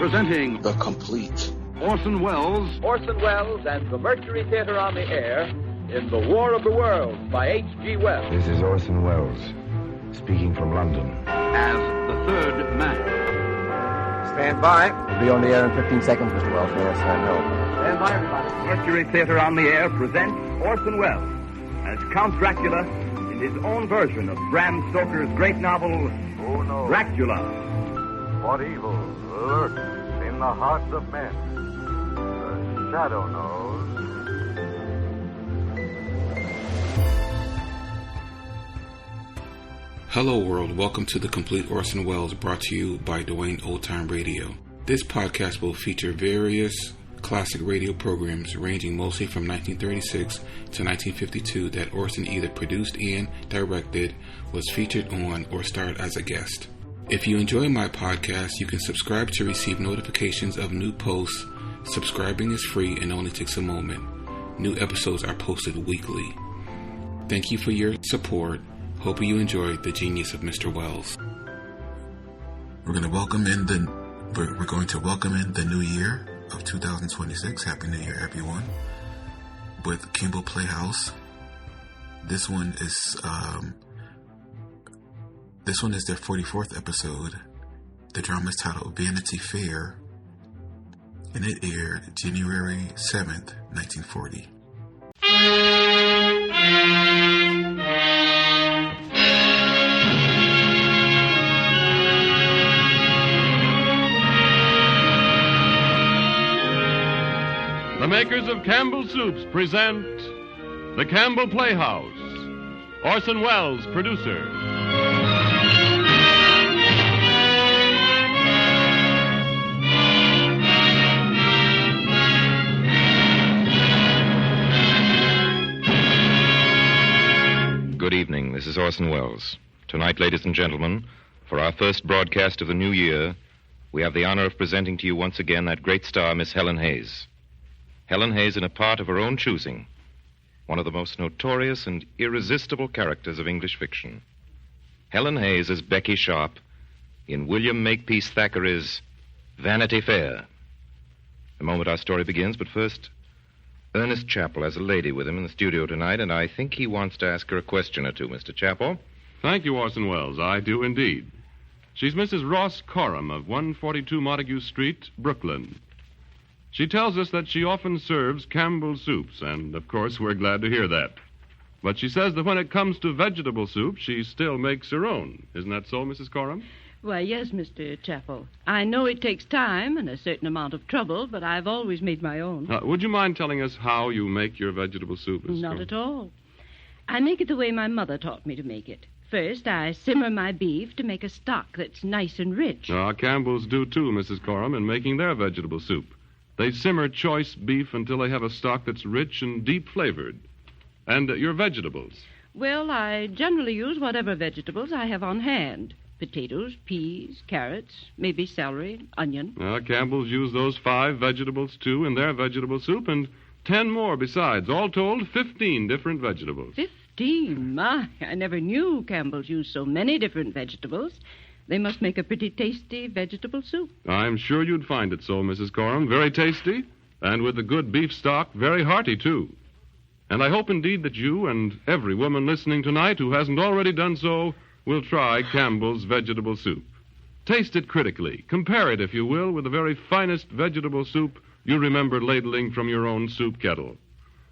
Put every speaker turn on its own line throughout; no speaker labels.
Presenting
The Complete.
Orson Welles
and the Mercury Theater on the Air in The War of the Worlds by H.G. Wells.
This is Orson Welles, speaking from London.
as the third man.
Stand by.
We'll be on the air in 15 seconds, Mr. Wells. Yes, I know.
Stand by, everybody.
Mercury Theater on the Air presents Orson Welles as Count Dracula in his own version of Bram Stoker's great novel,
Who knows
Dracula.
what evil lurks in the hearts of men? The shadow knows.
Hello world, welcome to The Complete Orson Welles, brought to you by Dwayne Old Time Radio. This podcast will feature various classic radio programs ranging mostly from 1936 to 1952 that Orson either produced and directed, was featured on, or starred as a guest. If you enjoy my podcast, you can subscribe to receive notifications of new posts. Subscribing is free and only takes a moment. New episodes are posted weekly. Thank you for your support. Hope you enjoyed the genius of Mr. Welles. We're going to welcome in the new year of 2026. Happy New Year, everyone! With Campbell Playhouse. This one is their 44th episode. The drama is titled Vanity Fair, and it aired January 7th, 1940.
The makers of Campbell Soups present The Campbell Playhouse. Orson Welles, producer.
Good evening. This is Orson Welles. Tonight, ladies and gentlemen, for our first broadcast of the new year, we have the honor of presenting to you once again that great star, Miss Helen Hayes. Helen Hayes in a part of her own choosing, one of the most notorious and irresistible characters of English fiction. Helen Hayes as Becky Sharp in William Makepeace Thackeray's Vanity Fair. The moment our story begins, but first, Ernest Chappell has a lady with him in the studio tonight, and I think he wants to ask her a question or two, Mr. Chappell.
Thank you, Orson Welles. I do indeed. She's Mrs. Ross Coram of 142 Montague Street, Brooklyn. She tells us that she often serves Campbell soups, and, of course, we're glad to hear that. But she says that when it comes to vegetable soup, she still makes her own. Isn't that so, Mrs. Coram?
Why, yes, Mr. Chappell. I know it takes time and a certain amount of trouble, but I've always made my own.
Would you mind telling us how you make your vegetable soup, Mrs.
Not
Coram?
at all. I make it the way my mother taught me to make it. First, I simmer my beef to make a stock that's nice and rich.
Campbells do, too, Mrs. Coram, in making their vegetable soup. They simmer choice beef until they have a stock that's rich and deep-flavored. And your vegetables?
Well, I generally use whatever vegetables I have on hand. Potatoes, peas, carrots, maybe celery, onion.
Campbell's use those 5 vegetables, too, in their vegetable soup, and 10 more besides. All told, 15 different vegetables.
15? My, I never knew Campbell's used so many different vegetables. They must make a pretty tasty vegetable soup.
I'm sure you'd find it so, Mrs. Coram. Very tasty, and with the good beef stock, very hearty, too. And I hope indeed that you and every woman listening tonight who hasn't already done so will try Campbell's vegetable soup. Taste it critically. Compare it, if you will, with the very finest vegetable soup you remember ladling from your own soup kettle.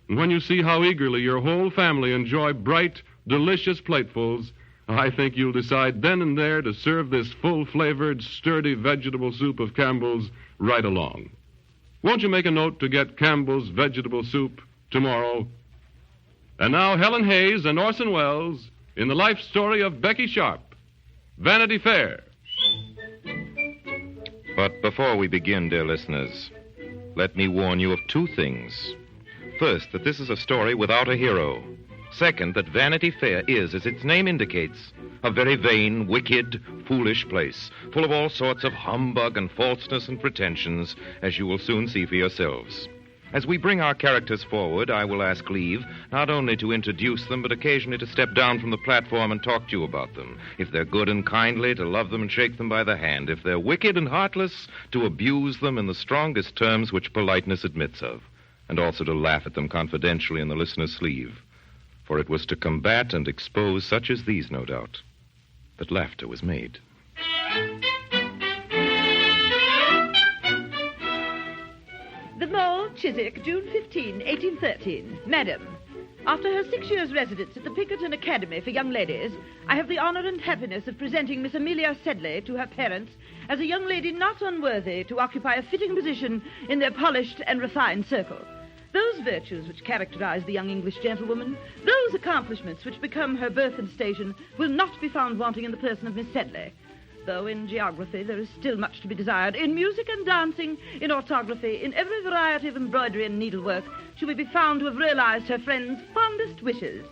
And when you see how eagerly your whole family enjoy bright, delicious platefuls, I think you'll decide then and there to serve this full-flavored, sturdy vegetable soup of Campbell's right along. Won't you make a note to get Campbell's vegetable soup tomorrow? And now, Helen Hayes and Orson Welles in the life story of Becky Sharp, Vanity Fair.
But before we begin, dear listeners, let me warn you of 2 things. First, that this is a story without a hero. Second, that Vanity Fair is, as its name indicates, a very vain, wicked, foolish place, full of all sorts of humbug and falseness and pretensions, as you will soon see for yourselves. As we bring our characters forward, I will ask leave not only to introduce them, but occasionally to step down from the platform and talk to you about them. If they're good and kindly, to love them and shake them by the hand. If they're wicked and heartless, to abuse them in the strongest terms which politeness admits of. And also to laugh at them confidentially in the listener's sleeve. For it was to combat and expose such as these, no doubt, that laughter was made.
The Mole, Chiswick, June 15, 1813. Madam, after her 6 years' residence at the Pinkerton Academy for Young Ladies, I have the honor and happiness of presenting Miss Amelia Sedley to her parents as a young lady not unworthy to occupy a fitting position in their polished and refined circle. Those virtues which characterize the young English gentlewoman, those accomplishments which become her birth and station, will not be found wanting in the person of Miss Sedley. Though in geography there is still much to be desired, in music and dancing, in orthography, in every variety of embroidery and needlework, she will be found to have realized her friend's fondest wishes.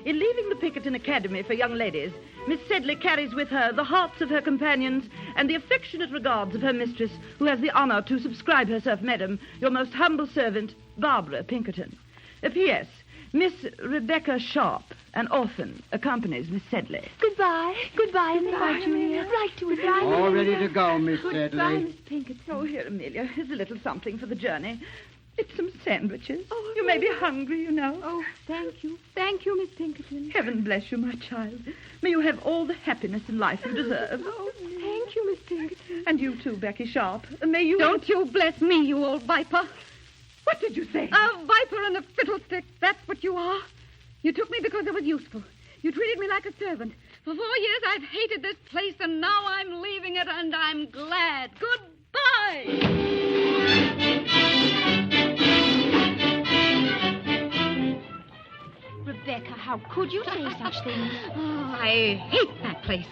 In leaving the Pinkerton Academy for Young Ladies, Miss Sedley carries with her the hearts of her companions and the affectionate regards of her mistress, who has the honor to subscribe herself, Madam, your most humble servant, Barbara Pinkerton. P.S. Miss Rebecca Sharp, an orphan, accompanies Miss Sedley.
Goodbye. Goodbye, Amelia. Julia. Right to it.
All ready to go, Miss Sedley.
Goodbye, Miss Pinkerton.
Oh, here, Amelia. Here's a little something for the journey. It's some sandwiches.
Oh,
you may be hungry, you know.
Oh, thank you. Thank you, Miss Pinkerton.
Heaven bless you, my child. May you have all the happiness in life you deserve.
Oh, thank you, Miss Pinkerton.
And you too, Becky Sharp. May you...
Don't you bless me, you old viper.
What did you say?
A viper and a fiddlestick. That's what you are. You took me because I was useful. You treated me like a servant. For 4 years I've hated this place, and now I'm leaving it, and I'm glad. Goodbye.
Rebecca, how could you say such things?
Oh, I hate that place.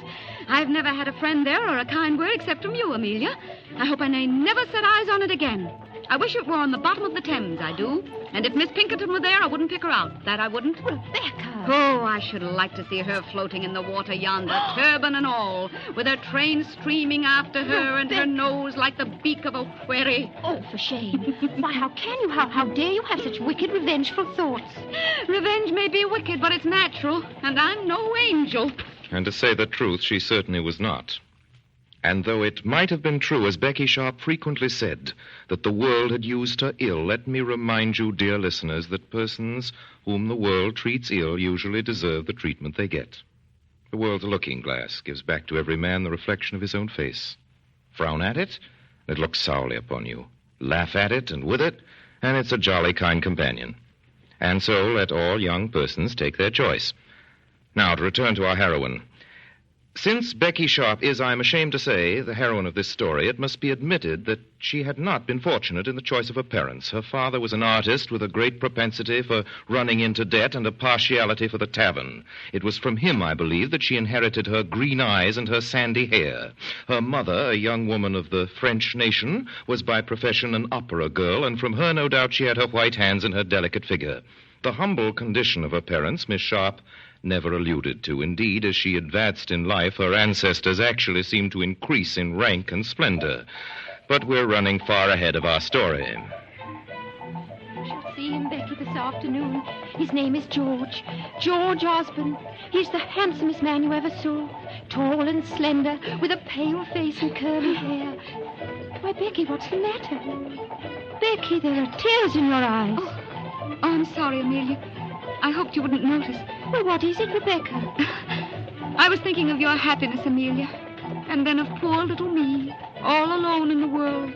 I've never had a friend there or a kind word except from you, Amelia. I hope I may never set eyes on it again. I wish it were on the bottom of the Thames, I do. And if Miss Pinkerton were there, I wouldn't pick her out. That I wouldn't.
Rebecca!
Oh, I should like to see her floating in the water yonder, turban and all, with her train streaming after her and her nose like the beak of a wherry.
Oh, for shame. Why, how can you? How dare you have such wicked, revengeful thoughts?
Revenge may be wicked, but it's natural, and I'm no angel.
And to say the truth, she certainly was not. And though it might have been true, as Becky Sharp frequently said, that the world had used her ill, let me remind you, dear listeners, that persons whom the world treats ill usually deserve the treatment they get. The world's a looking glass, gives back to every man the reflection of his own face. Frown at it, and it looks sourly upon you. Laugh at it and with it, and it's a jolly, kind companion. And so let all young persons take their choice. Now, to return to our heroine. Since Becky Sharp is, I'm ashamed to say, the heroine of this story, it must be admitted that she had not been fortunate in the choice of her parents. Her father was an artist with a great propensity for running into debt and a partiality for the tavern. It was from him, I believe, that she inherited her green eyes and her sandy hair. Her mother, a young woman of the French nation, was by profession an opera girl, and from her, no doubt, she had her white hands and her delicate figure. The humble condition of her parents, Miss Sharp never alluded to. Indeed, as she advanced in life, her ancestors actually seemed to increase in rank and splendor. But we're running far ahead of our story.
I shall see him, Becky, this afternoon. His name is George. George Osborne. He's the handsomest man you ever saw. Tall and slender, with a pale face and curly hair. Why, Becky, what's the matter? Becky, there are tears in your eyes.
Oh, I'm sorry, Amelia. I hoped you wouldn't notice.
Well, what is it, Rebecca?
I was thinking of your happiness, Amelia. And then of poor little me, all alone in the world.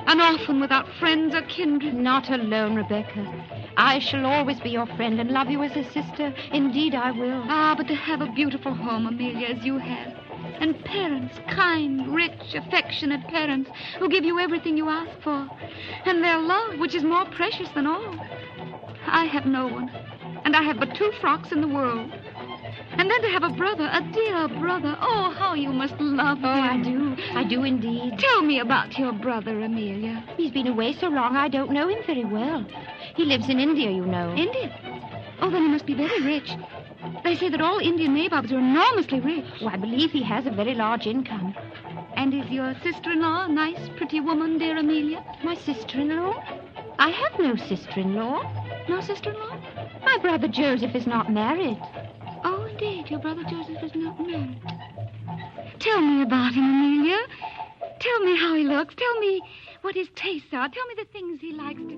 An orphan without friends or kindred.
Not alone, Rebecca. I shall always be your friend and love you as a sister. Indeed, I will.
Ah, but to have a beautiful home, Amelia, as you have. And parents, kind, rich, affectionate parents who give you everything you ask for. And their love, which is more precious than all. I have no one. And I have but 2 frocks in the world. And then to have a brother, a dear brother. Oh, how you must love him.
Oh, I do. I do indeed.
Tell me about your brother, Amelia.
He's been away so long I don't know him very well. He lives in India, you know.
India? Oh, then he must be very rich. They say that all Indian nabobs are enormously rich.
Oh, I believe he has a very large income.
And is your sister-in-law a nice, pretty woman, dear Amelia?
My sister-in-law? I have no sister-in-law.
No sister-in-law?
My brother Joseph is not married.
Oh, indeed, your brother Joseph is not married. Tell me about him, Amelia. Tell me how he looks. Tell me what his tastes are. Tell me the things he likes to...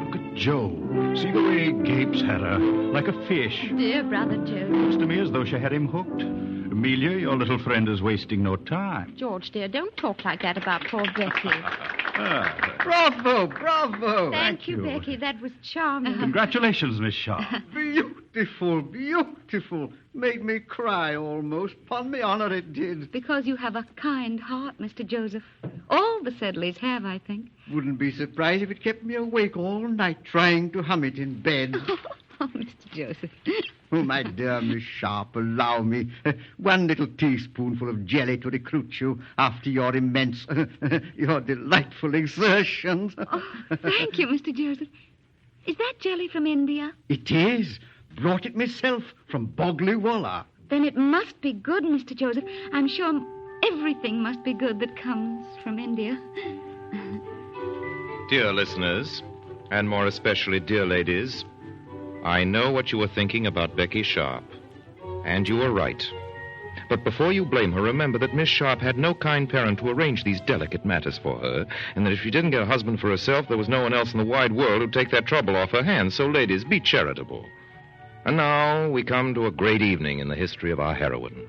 Look at Joe. See the way he gapes at her, like a fish.
Dear brother Joseph.
Looks to me as though she had him hooked. Amelia, your little friend is wasting no time.
George, dear, don't talk like that about poor Becky.
Bravo.
Thank you, Becky. That was charming.
Congratulations, Miss Sharp.
Beautiful. Made me cry almost. Upon me honor it did.
Because you have a kind heart, Mr. Joseph. All the Sedleys have, I think.
Wouldn't be surprised if it kept me awake all night trying to hum it in bed.
Oh, Mr. Joseph.
Oh, my dear Miss Sharp, allow me. One little teaspoonful of jelly to recruit you after your immense, your delightful exertions.
Oh, thank you, Mr. Joseph. Is that jelly from India?
It is. Brought it myself from Bogley-Walla.
Then it must be good, Mr. Joseph. I'm sure everything must be good that comes from India.
Dear listeners, and more especially dear ladies, I know what you were thinking about Becky Sharp. And you were right. But before you blame her, remember that Miss Sharp had no kind parent to arrange these delicate matters for her, and that if she didn't get a husband for herself, there was no one else in the wide world who'd take that trouble off her hands. So, ladies, be charitable. And now we come to a great evening in the history of our heroine.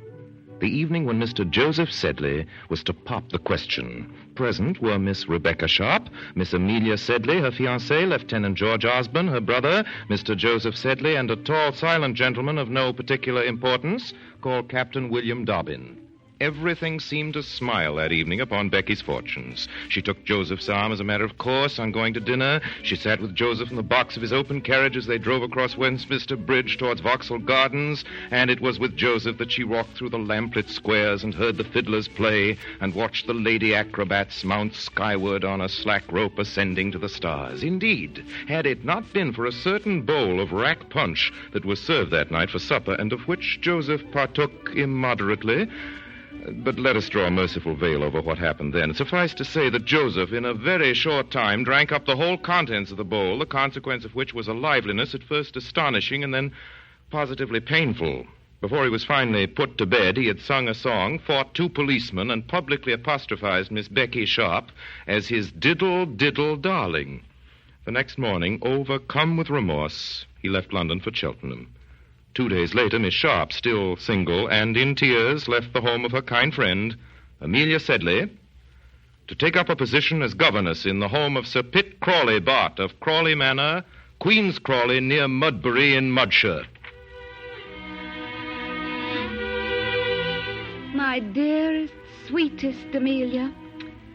The evening when Mr. Joseph Sedley was to pop the question. Present were Miss Rebecca Sharp, Miss Amelia Sedley, her fiancé, Lieutenant George Osborne, her brother, Mr. Joseph Sedley, and a tall, silent gentleman of no particular importance called Captain William Dobbin. Everything seemed to smile that evening upon Becky's fortunes. She took Joseph's arm as a matter of course on going to dinner. She sat with Joseph in the box of his open carriage as they drove across Westminster Bridge towards Vauxhall Gardens, and it was with Joseph that she walked through the lamplit squares and heard the fiddlers play and watched the lady acrobats mount skyward on a slack rope ascending to the stars. Indeed, had it not been for a certain bowl of rack punch that was served that night for supper, and of which Joseph partook immoderately... But let us draw a merciful veil over what happened then. Suffice to say that Joseph, in a very short time, drank up the whole contents of the bowl, the consequence of which was a liveliness at first astonishing and then positively painful. Before he was finally put to bed, he had sung a song, fought 2 policemen, and publicly apostrophized Miss Becky Sharp as his diddle, diddle, darling. The next morning, overcome with remorse, he left London for Cheltenham. 2 days later, Miss Sharp, still single and in tears, left the home of her kind friend, Amelia Sedley, to take up a position as governess in the home of Sir Pitt Crawley, Bart, of Crawley Manor, Queen's Crawley, near Mudbury in Mudshire.
My dearest, sweetest Amelia,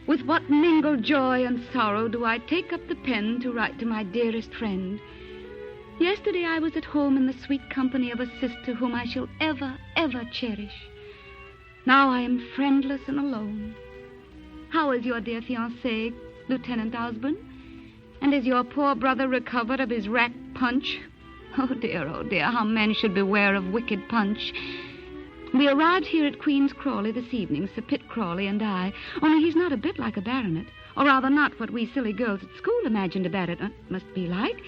with what mingled joy and sorrow do I take up the pen to write to my dearest friend. Yesterday I was at home in the sweet company of a sister whom I shall ever, ever cherish. Now I am friendless and alone. How is your dear fiancé, Lieutenant Osborne? And is your poor brother recovered of his rack punch? Oh, dear, how men should beware of wicked punch. We arrived here at Queen's Crawley this evening, Sir Pitt Crawley and I, only he's not a bit like a baronet, or rather not what we silly girls at school imagined a baronet must be like.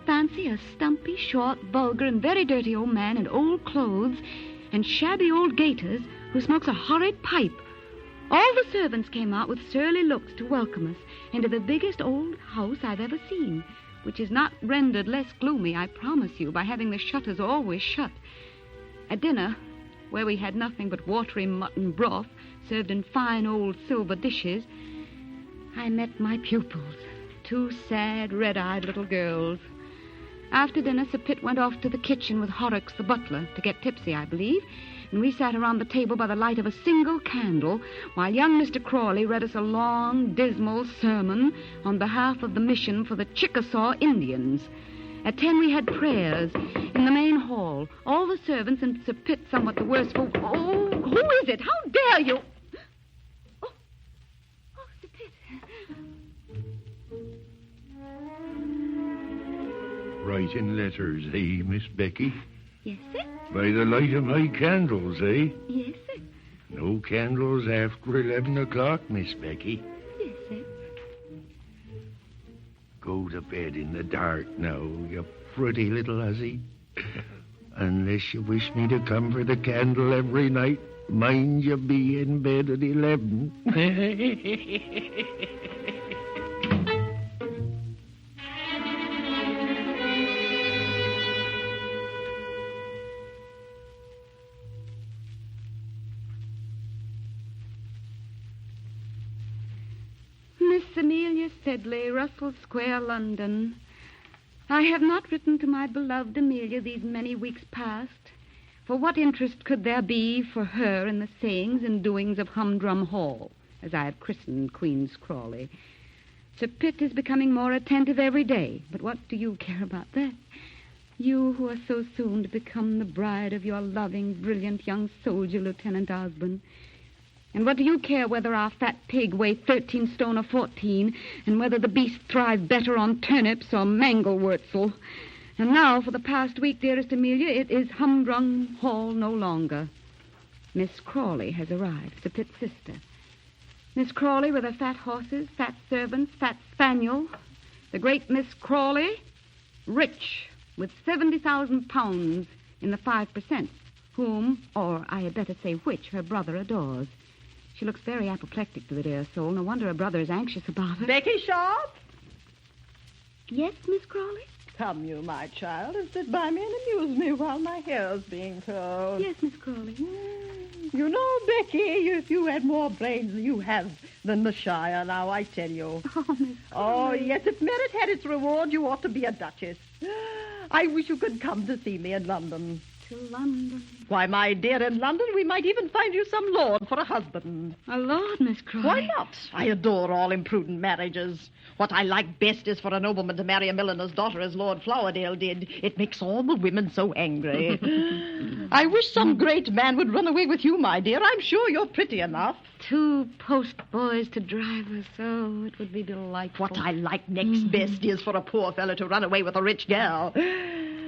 Fancy a stumpy, short, vulgar, and very dirty old man in old clothes and shabby old gaiters who smokes a horrid pipe. All the servants came out with surly looks to welcome us into the biggest old house I've ever seen, which is not rendered less gloomy, I promise you, by having the shutters always shut. At dinner, where we had nothing but watery mutton broth served in fine old silver dishes, I met my pupils, 2 sad, red-eyed little girls. After dinner, Sir Pitt went off to the kitchen with Horrocks, the butler, to get tipsy, I believe, and we sat around the table by the light of a single candle while young Mr. Crawley read us a long, dismal sermon on behalf of the mission for the Chickasaw Indians. At 10 we had prayers in the main hall. All the servants and Sir Pitt somewhat the worse for... Oh, who is it? How dare you? Oh, Sir Pitt.
Writing letters, Miss Becky?
Yes, sir.
By the light of my candles,
Yes, sir.
No candles after 11 o'clock, Miss Becky.
Yes, sir.
Go to bed in the dark now, you pretty little hussy. Unless you wish me to come for the candle every night, mind you be in bed at 11.
Miss Amelia Sedley, Russell Square, London. I have not written to my beloved Amelia these many weeks past. For what interest could there be for her in the sayings and doings of Humdrum Hall, as I have christened Queen's Crawley? Sir Pitt is becoming more attentive every day, but what do you care about that? You who are so soon to become the bride of your loving, brilliant young soldier, Lieutenant Osborne. And what do you care whether our fat pig weigh 13 stone or 14, and whether the beast thrive better on turnips or mangelwurzel? And now, for the past week, dearest Amelia, it is Humdrum Hall no longer. Miss Crawley has arrived, Sir Pitt's sister. Miss Crawley with her fat horses, fat servants, fat spaniel. The great Miss Crawley, rich, with 70,000 pounds in the 5%, whom, or I had better say which, her brother adores. She looks very apoplectic to the dear soul. No wonder her brother is anxious about her.
Becky Sharp?
Yes, Miss Crawley?
Come, you, my child, and sit by me and amuse me while my hair's being curled.
Yes, Miss Crawley.
You know, Becky, if you had more brains than you have than the Shire now, I tell you.
Oh, Miss Crawley.
Oh, yes, if merit had its reward, you ought to be a duchess. I wish you could come to see me in London.
To London?
Why, my dear, in London we might even find you some lord for a husband.
A lord, Miss Crawley?
Why not? I adore all imprudent marriages. What I like best is for a nobleman to marry a milliner's daughter as Lord Flowerdale did. It makes all the women so angry. I wish some great man would run away with you, my dear. I'm sure you're pretty enough.
2 post boys to drive us. Oh, it would be delightful.
What I like next best is for a poor fellow to run away with a rich girl.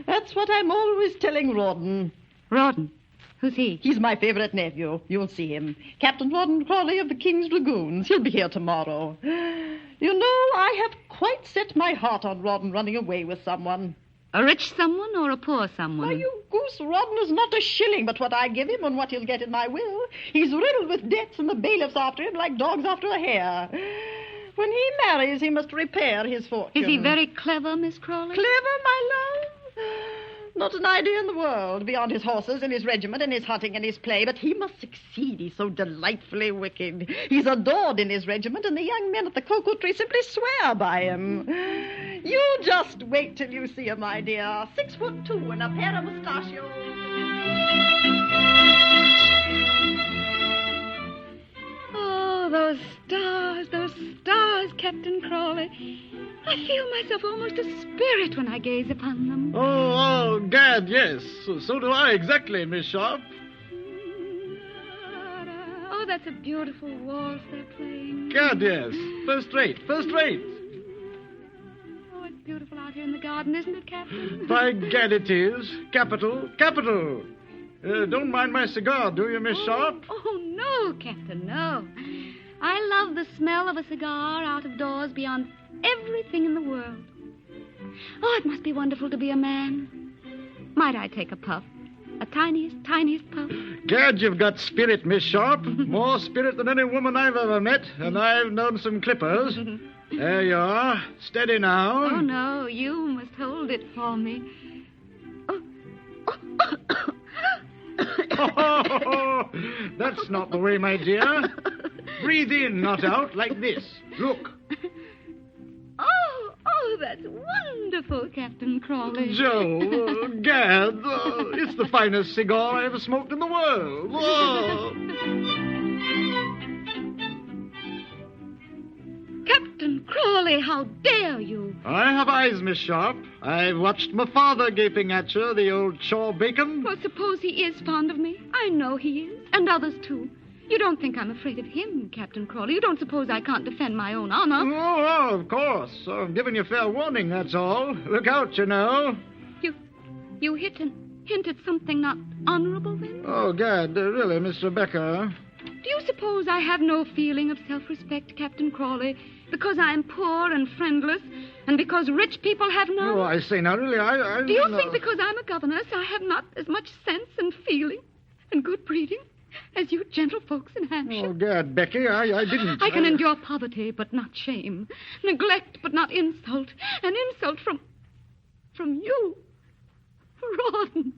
That's what I'm always telling Rawdon.
Rawdon? Who's he?
He's my favorite nephew. You'll see him. Captain Rawdon Crawley of the King's Dragoons. He'll be here tomorrow. You know, I have quite set my heart on Rawdon running away with someone.
A rich someone or a poor someone?
Why, you goose, Rawdon is not a shilling but what I give him and what he'll get in my will. He's riddled with debts and the bailiffs after him like dogs after a hare. When he marries, he must repair his fortune.
Is he very clever, Miss Crawley?
Clever, my love? Not an idea in the world, beyond his horses and his regiment and his hunting and his play. But he must succeed. He's so delightfully wicked. He's adored in his regiment, and the young men at the Cocoa Tree simply swear by him. You just wait till you see him, my dear. 6'2" and a pair of mustachios.
Oh, those stars, Captain Crawley. I feel myself almost a spirit when I gaze upon them.
Oh, Gad, yes. So do I, exactly, Miss Sharp.
Oh, that's a beautiful waltz they're playing.
Gad, yes. First rate.
Oh, it's beautiful out here in the garden, isn't it, Captain?
By Gad it is. Capital. Don't mind my cigar, do you, Miss Sharp?
Oh, no, Captain, no. I love the smell of a cigar out of doors beyond everything in the world. Oh, it must be wonderful to be a man. Might I take a puff? A tiniest puff?
Gad, you've got spirit, Miss Sharp. More spirit than any woman I've ever met, and I've known some clippers. There you are. Steady now.
Oh, no, you must hold it for me.
Oh, that's not the way, my dear. Breathe in, not out, like this. Look.
Oh, that's wonderful, Captain Crawley.
Joe, Gad, it's the finest cigar I ever smoked in the world. Oh.
Captain Crawley, how dare you?
I have eyes, Miss Sharp. I've watched my father gaping at you, the old chaw bacon.
Well, suppose he is fond of me. I know he is, and others, too. You don't think I'm afraid of him, Captain Crawley. You don't suppose I can't defend my own honor?
Oh, of course. I'm giving you fair warning, that's all. Look out, you know.
You hinted something not honorable, then?
Oh, Gad, really, Miss Rebecca.
Do you suppose I have no feeling of self-respect, Captain Crawley, because I am poor and friendless, and because rich people have none?
Oh, I say, now, really, I
Do you think because I'm a governess I have not as much sense and feeling and good breeding as you gentle folks in Hampshire?
Oh, Gad, Becky, I didn't.
I can endure poverty, but not shame. Neglect, but not insult. And insult from you, Rawdon.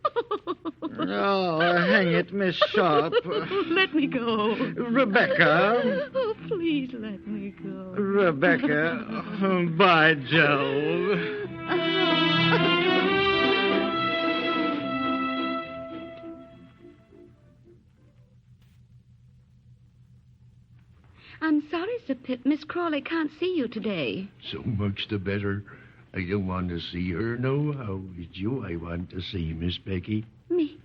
Oh, hang it, Miss Sharp.
Let me go.
Rebecca.
Oh, please let me go.
Rebecca. By Jove.
I'm sorry, Sir Pitt. Miss Crawley can't see you today.
So much the better. I don't want to see her nohow. It's you I want to see, Miss Becky.
Me,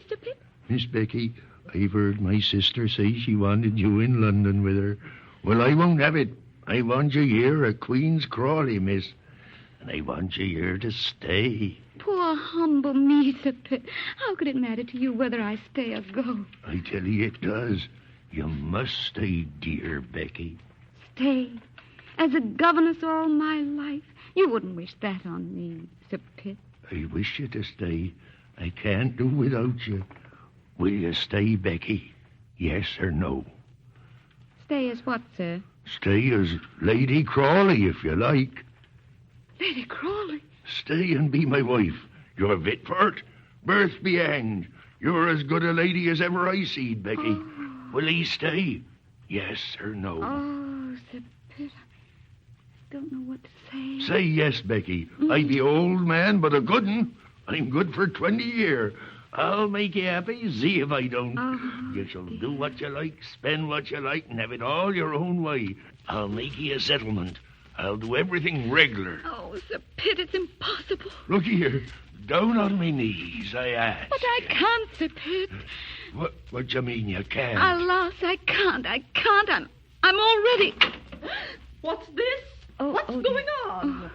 Sir Pitt?
Miss Becky, I've heard my sister say she wanted you in London with her. Well, I won't have it. I want you here at Queen's Crawley, miss. And I want you here to stay.
Poor, humble me, Sir Pitt. How could it matter to you whether I stay or go?
I tell you it does. You must stay, dear Becky.
Stay? As a governess all my life? You wouldn't wish that on me, Sir Pitt.
I wish you to stay. I can't do without you. Will you stay, Becky? Yes or no?
Stay as what, sir?
Stay as Lady Crawley, if you like.
Lady Crawley?
Stay and be my wife. You're fit for it. Birth be hanged. You're as good a lady as ever I seed, Becky.
Oh.
Will he stay? Yes or no?
Oh, Sir Pitt, I don't know what to say.
Say yes, Becky. I be old man, but a good un. I'm good for 20 year. I'll make you happy, see if I don't.
Oh,
You shall do what you like, spend what you like, and have it all your own way. I'll make you a settlement. I'll do everything regular.
Oh, Sir Pitt, it's impossible.
Look here, down on my knees, I ask.
But I can't, Sir Pitt.
What you mean you can't?
Alas, I can't. I'm all ready.
What's this? What's going on?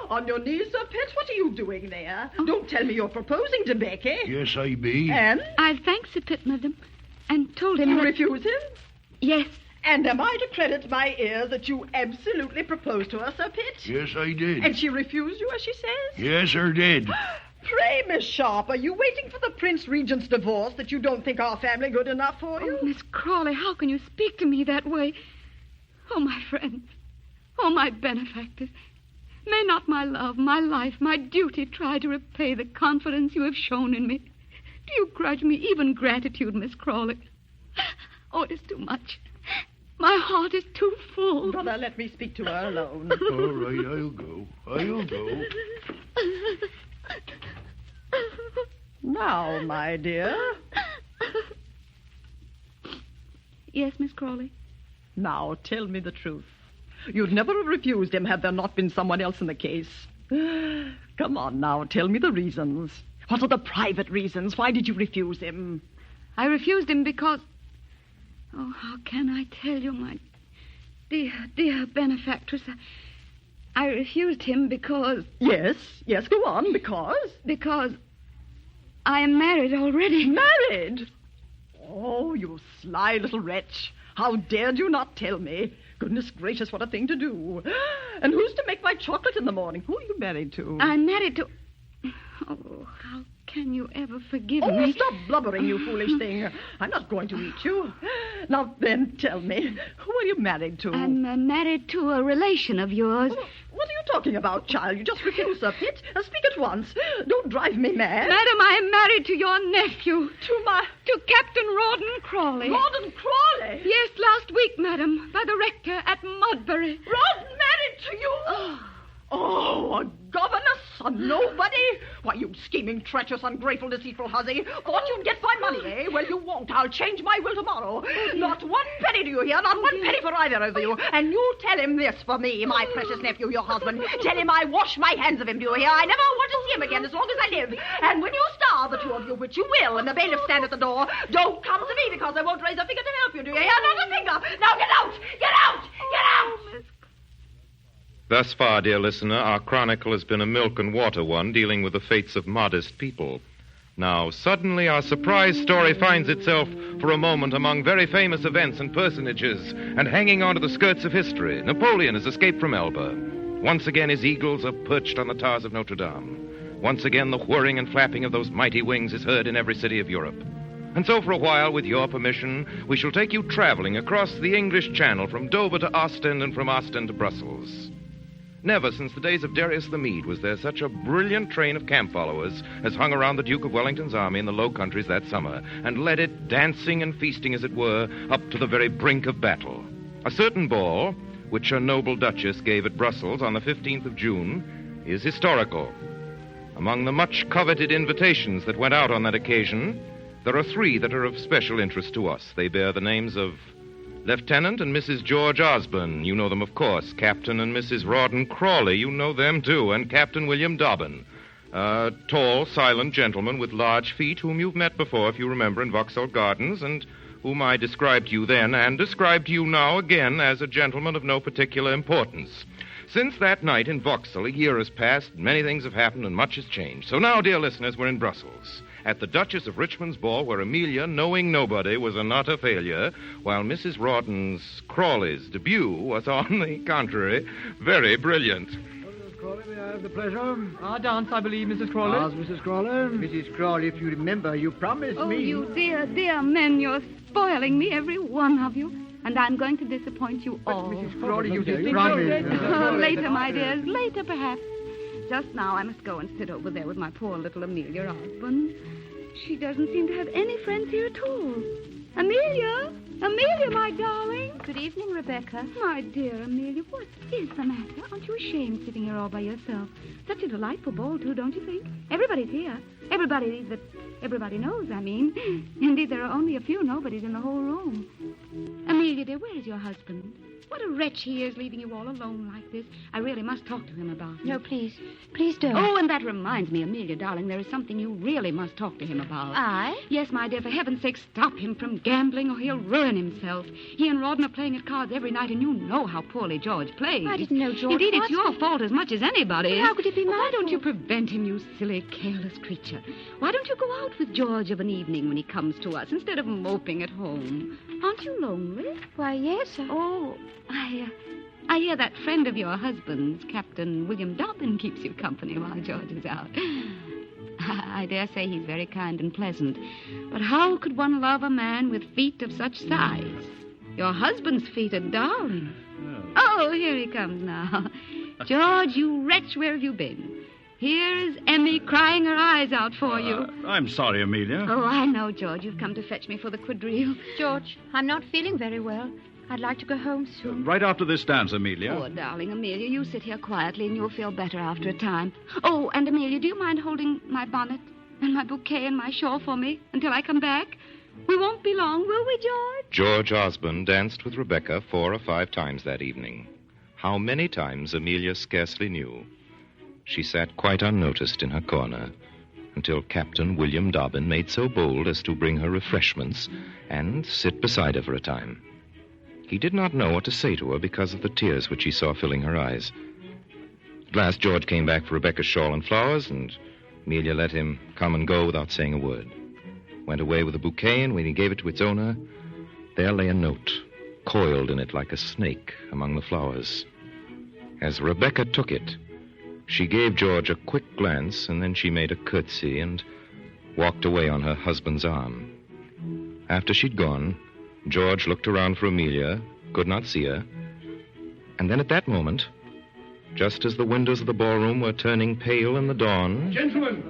On your knees, Sir Pitt? What are you doing there? Don't tell me you're proposing to Becky.
Yes, I be.
And?
I thanked Sir Pitt, madam, and told him
You
that...
refuse him?
Yes.
And am I to credit my ears that you absolutely proposed to her, Sir Pitt?
Yes, I did.
And she refused you, as she says?
Yes, her did.
Pray, Miss Sharp, are you waiting for the Prince Regent's divorce that you don't think our family good enough for you?
Oh, Miss Crawley, how can you speak to me that way? Oh, my friends. Oh, my benefactors. May not my love, my life, my duty try to repay the confidence you have shown in me? Do you grudge me even gratitude, Miss Crawley? Oh, it's too much. My heart is too full.
Brother, let me speak to her alone.
All right, I'll go.
Now, my dear.
Yes, Miss Crawley?
Now, tell me the truth. You'd never have refused him had there not been someone else in the case. Come on now, tell me the reasons. What are the private reasons? Why did you refuse him?
I refused him because... Oh, how can I tell you, my dear, dear benefactress? I refused him because...
Yes, go on, because?
Because I am married already.
Married? Oh, you sly little wretch. How dared you not tell me? Goodness gracious, what a thing to do. And who's to make my chocolate in the morning? Who are you married to?
I'm married to... Oh, how can you ever forgive me?
Oh, stop blubbering, you foolish thing. I'm not going to eat you. Now, then, tell me, who are you married to?
I'm married to a relation of yours.
What are you talking about, child? You just refuse, Sir Pitt. Speak at once. Don't drive me mad.
Madam, I am married to your nephew.
To
Captain Rawdon Crawley.
Rawdon Crawley?
Yes, last week, madam, by the rector at Mudbury.
Rawdon married to you? Oh, a governess, a nobody? Why, you scheming, treacherous, ungrateful, deceitful hussy. Thought you'd get my money, eh? Well, you won't. I'll change my will tomorrow. Not one penny, do you hear? Not one penny for either of you. And you tell him this for me, my precious nephew, your husband. Tell him I wash my hands of him, do you hear? I never want to see him again as long as I live. And when you starve, the two of you, which you will, and the bailiff stand at the door, don't come to me because I won't raise a finger to help you, do you hear? Not a finger. Now get out! Get out! Get out!
Thus far, dear listener, our chronicle has been a milk and water one dealing with the fates of modest people. Now, suddenly our surprise story finds itself for a moment among very famous events and personages and hanging onto the skirts of history. Napoleon has escaped from Elba. Once again, his eagles are perched on the towers of Notre Dame. Once again, the whirring and flapping of those mighty wings is heard in every city of Europe. And so, for a while, with your permission, we shall take you traveling across the English Channel from Dover to Ostend and from Ostend to Brussels. Never since the days of Darius the Mede was there such a brilliant train of camp followers as hung around the Duke of Wellington's army in the Low Countries that summer, and led it, dancing and feasting as it were, up to the very brink of battle. A certain ball, which her noble Duchess gave at Brussels on the 15th of June, is historical. Among the much coveted invitations that went out on that occasion, there are 3 that are of special interest to us. They bear the names of Lieutenant and Mrs. George Osborne. You know them, of course. Captain and Mrs. Rawdon Crawley. You know them, too. And Captain William Dobbin. A tall, silent gentleman with large feet whom you've met before, if you remember, in Vauxhall Gardens, and whom I described to you then and described to you now again as a gentleman of no particular importance. Since that night in Vauxhall, a year has passed, many things have happened, and much has changed. So now, dear listeners, we're in Brussels, at the Duchess of Richmond's ball, where Amelia, knowing nobody, was an utter failure, while Mrs. Rawdon's Crawley's debut was, on the contrary, very brilliant.
Mrs. Crawley, may I have the pleasure?
Our dance, I believe, Mrs. Crawley.
Ours, Mrs. Crawley.
Mrs. Crawley, if you remember, you promised
Oh,
me...
you dear, dear men, you're spoiling me, every one of you. And I'm going to disappoint you all.
Mrs. Crawley, you did
promise.
Later, my dears, later, perhaps. Just now, I must go and sit over there with my poor little Amelia Osborne. She doesn't seem to have any friends here at all. Amelia! Amelia, my darling!
Good evening, Rebecca.
My dear Amelia, what is the matter? Aren't you ashamed sitting here all by yourself? Such a delightful ball, too, don't you think? Everybody's here. Everybody that everybody knows, I mean. Indeed, there are only a few nobodies in the whole room. Amelia, dear, where is your husband? What a wretch he is, leaving you all alone like this. I really must talk to him about it.
No, please. Please don't.
Oh, and that reminds me, Amelia, darling, there is something you really must talk to him about.
I?
Yes, my dear, for heaven's sake, stop him from gambling or he'll ruin himself. He and Rawdon are playing at cards every night, and you know how poorly George plays.
I didn't know George
Indeed,
was.
it's your fault as much as anybody's.
But how could it be my
Why don't
fault?
you prevent him, you silly, careless creature? Why don't you go out with George of an evening when he comes to us instead of moping at home? Aren't you lonely?
Why, yes.
Oh, I hear that friend of your husband's, Captain William Dobbin, keeps you company while George is out. I dare say he's very kind and pleasant. But how could one love a man with feet of such size? Your husband's feet are darling. Oh, here he comes now. George, you wretch, where have you been? Here is Emmy crying her eyes out for you.
I'm sorry, Amelia.
Oh, I know, George. You've come to fetch me for the quadrille.
George, I'm not feeling very well. I'd like to go home soon.
Right after this dance, Amelia.
Poor darling Amelia, you sit here quietly and you'll feel better after a time. Oh, and Amelia, do you mind holding my bonnet and my bouquet and my shawl for me until I come back? We won't be long, will we, George?
George Osborne danced with Rebecca 4 or 5 times that evening. How many times Amelia scarcely knew. She sat quite unnoticed in her corner until Captain William Dobbin made so bold as to bring her refreshments and sit beside her for a time. He did not know what to say to her because of the tears which he saw filling her eyes. At last, George came back for Rebecca's shawl and flowers, and Amelia let him come and go without saying a word. Went away with a bouquet, and when he gave it to its owner, there lay a note, coiled in it like a snake among the flowers. As Rebecca took it, she gave George a quick glance, and then she made a curtsy and walked away on her husband's arm. After she'd gone, George looked around for Amelia, could not see her, and then at that moment, just as the windows of the ballroom were turning pale in the dawn...
Gentlemen!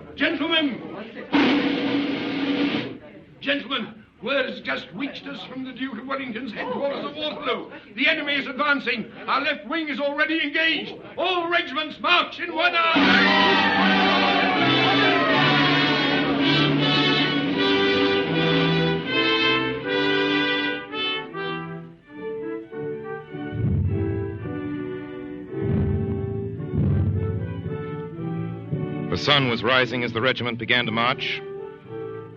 Gentlemen, word has just reached us from the Duke of Wellington's headquarters at Waterloo. The enemy is advancing. Our left wing is already engaged. All regiments march in one army.
The sun was rising as the regiment began to march.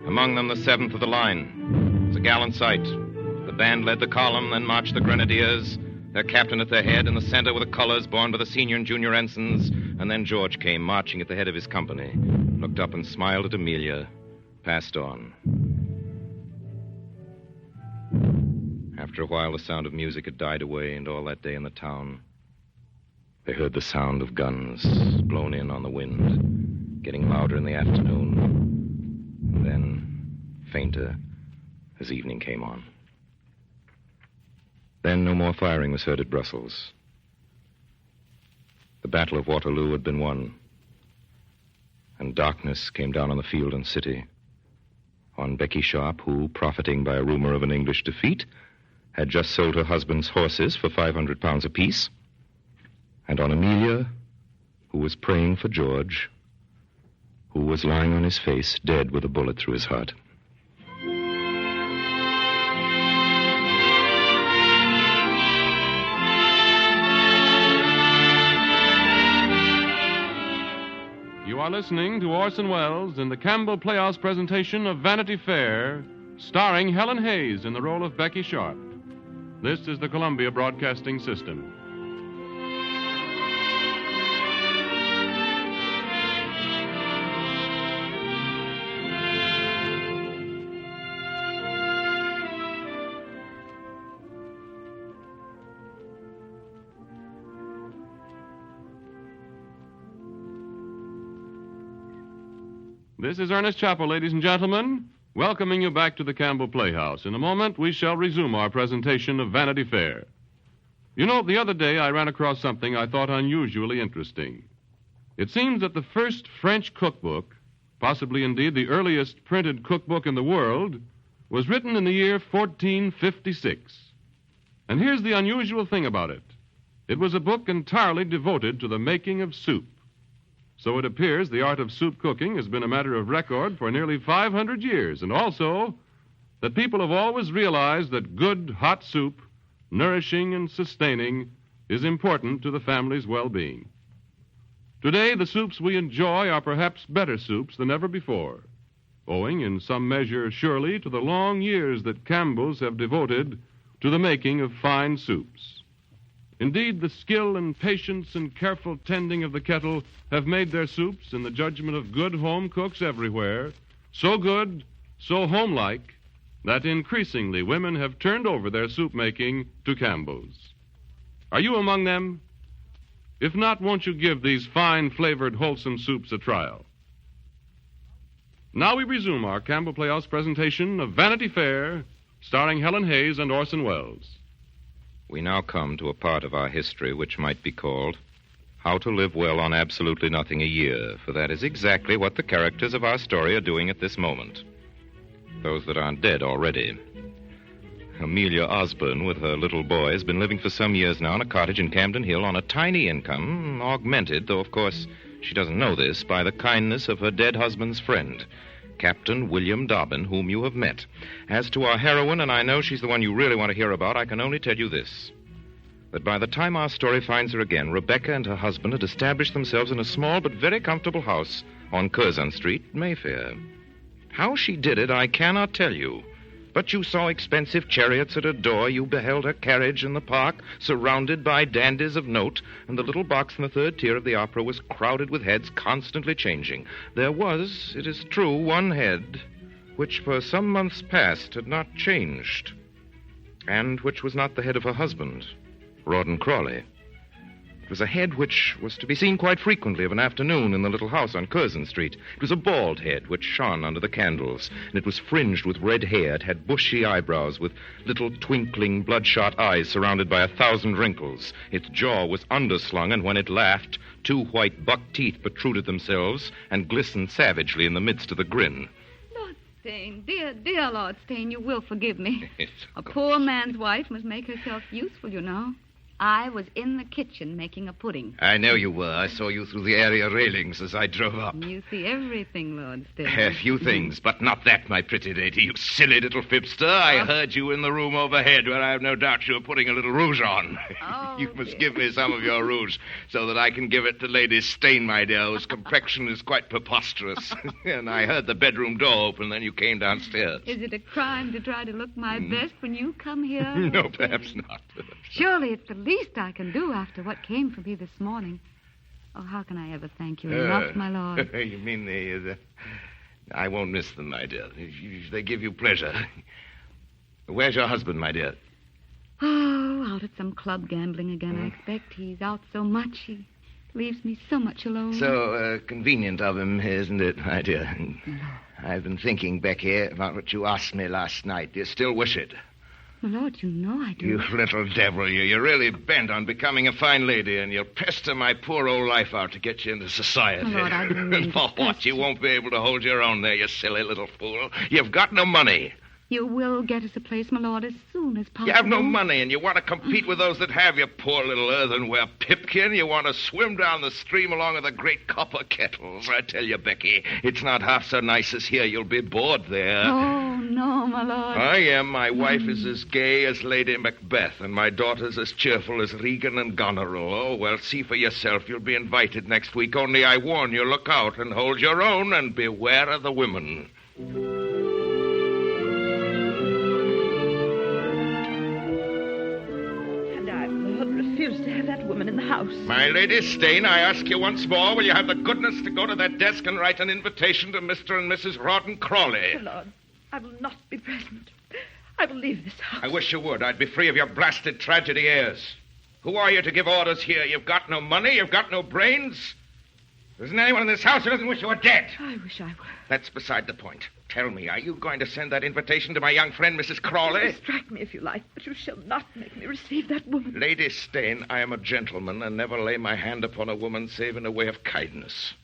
Among them, the 7th of the line. It was a gallant sight. The band led the column, then marched the grenadiers, their captain at their head, in the center were the colors borne by the senior and junior ensigns, and then George came marching at the head of his company, looked up and smiled at Amelia, passed on. After a while, the sound of music had died away, and all that day in the town, they heard the sound of guns blown in on the wind, getting louder in the afternoon, and then fainter as evening came on. Then no more firing was heard at Brussels. The Battle of Waterloo had been won, and darkness came down on the field and city, on Becky Sharp, who, profiting by a rumor of an English defeat, had just sold her husband's horses for £500 apiece, and on Amelia, who was praying for George, who was lying on his face, dead with a bullet through his heart.
You are listening to Orson Welles in the Campbell Playhouse presentation of Vanity Fair, starring Helen Hayes in the role of Becky Sharp. This is the Columbia Broadcasting System. This is Ernest Chappell, ladies and gentlemen, welcoming you back to the Campbell Playhouse. In a moment, we shall resume our presentation of Vanity Fair. You know, the other day I ran across something I thought unusually interesting. It seems that the first French cookbook, possibly indeed the earliest printed cookbook in the world, was written in the year 1456. And here's the unusual thing about it. It was a book entirely devoted to the making of soup. So it appears the art of soup cooking has been a matter of record for nearly 500 years, and also that people have always realized that good, hot soup, nourishing and sustaining, is important to the family's well-being. Today, the soups we enjoy are perhaps better soups than ever before, owing in some measure, surely, to the long years that Campbell's have devoted to the making of fine soups. Indeed, the skill and patience and careful tending of the kettle have made their soups, in the judgment of good home cooks everywhere, so good, so homelike, that increasingly women have turned over their soup making to Campbell's. Are you among them? If not, won't you give these fine flavored, wholesome soups a trial? Now we resume our Campbell Playhouse presentation of Vanity Fair, starring Helen Hayes and Orson Welles.
We now come to a part of our history which might be called How to Live Well on Absolutely Nothing a Year, for that is exactly what the characters of our story are doing at this moment. Those that aren't dead already. Amelia Osborne, with her little boy, has been living for some years now in a cottage in Camden Hill on a tiny income, augmented, though of course she doesn't know this, by the kindness of her dead husband's friend, Captain William Dobbin, whom you have met. As to our heroine, and I know she's the one you really want to hear about, I can only tell you this. That by the time our story finds her again, Rebecca and her husband had established themselves in a small but very comfortable house on Curzon Street, Mayfair. How she did it, I cannot tell you. But you saw expensive chariots at her door, you beheld her carriage in the park, surrounded by dandies of note, and the little box in the third tier of the opera was crowded with heads constantly changing. There was, it is true, one head which for some months past had not changed, and which was not the head of her husband, Rawdon Crawley. It was a head which was to be seen quite frequently of an afternoon in the little house on Curzon Street. It was a bald head which shone under the candles, and it was fringed with red hair. It had bushy eyebrows with little twinkling, bloodshot eyes surrounded by 1,000 wrinkles. Its jaw was underslung, and when it laughed, 2 white buck teeth protruded themselves and glistened savagely in the midst of the grin.
Lord Stain, dear Lord Stain, you will forgive me. A poor man's wife must make herself useful, you know. I was in the kitchen making a pudding.
I know you were. I saw you through the area railings as I drove up.
You see everything, Lord Stain.
A few things, but not that, my pretty lady. You silly little fipster. I heard you in the room overhead, where I have no doubt you were putting a little rouge on.
Oh,
you must give me some of your rouge, so that I can give it to Lady Stain, my dear, whose complexion is quite preposterous. And I heard the bedroom door open, then you came downstairs.
Is it a crime to try to look my best when you come here?
No, perhaps not.
Surely it's the least I can do after what came from me this morning. Oh, how can I ever thank you enough, my lord?
You mean I won't miss them, my dear. They give you pleasure. Where's your husband, my dear?
Oh, out at some club gambling again, I expect. He's out so much. He leaves me so much alone.
So convenient of him, isn't it, my dear? I've been thinking, Becky, about what you asked me last night. Do you still wish it?
My lord, you know I do.
You little devil, you. You're really bent on becoming a fine lady, and you'll pester my poor old life out to get you into society.
My lord, I didn't mean
For what? You won't be able to hold your own there, you silly little fool. You've got no money.
You will get us a place, my lord, as soon as possible.
You have no money, and you want to compete with those that have, you poor little earthenware pipkin. You want to swim down the stream along with the great copper kettles. I tell you, Becky, it's not half so nice as here. You'll be bored there.
Oh, no, my lord.
I am. My wife is as gay as Lady Macbeth, and my daughter's as cheerful as Regan and Goneril. Oh, well, see for yourself. You'll be invited next week. Only I warn you, look out and hold your own, and beware of the women.
Refuse to have that woman in the house.
My Lady Stane, I ask you once more, will you have the goodness to go to that desk and write an invitation to Mr. and Mrs. Rawdon Crawley?
My lord, I will not be present. I will leave this house.
I wish you would. I'd be free of your blasted tragedy airs. Who are you to give orders here? You've got no money, you've got no brains. There isn't anyone in this house who doesn't wish you were dead.
I wish I were.
That's beside the point. Tell me, are you going to send that invitation to my young friend, Mrs. Crawley?
Distract me if you like, but you shall not make me receive that woman.
Lady Stane, I am a gentleman and never lay my hand upon a woman save in a way of kindness.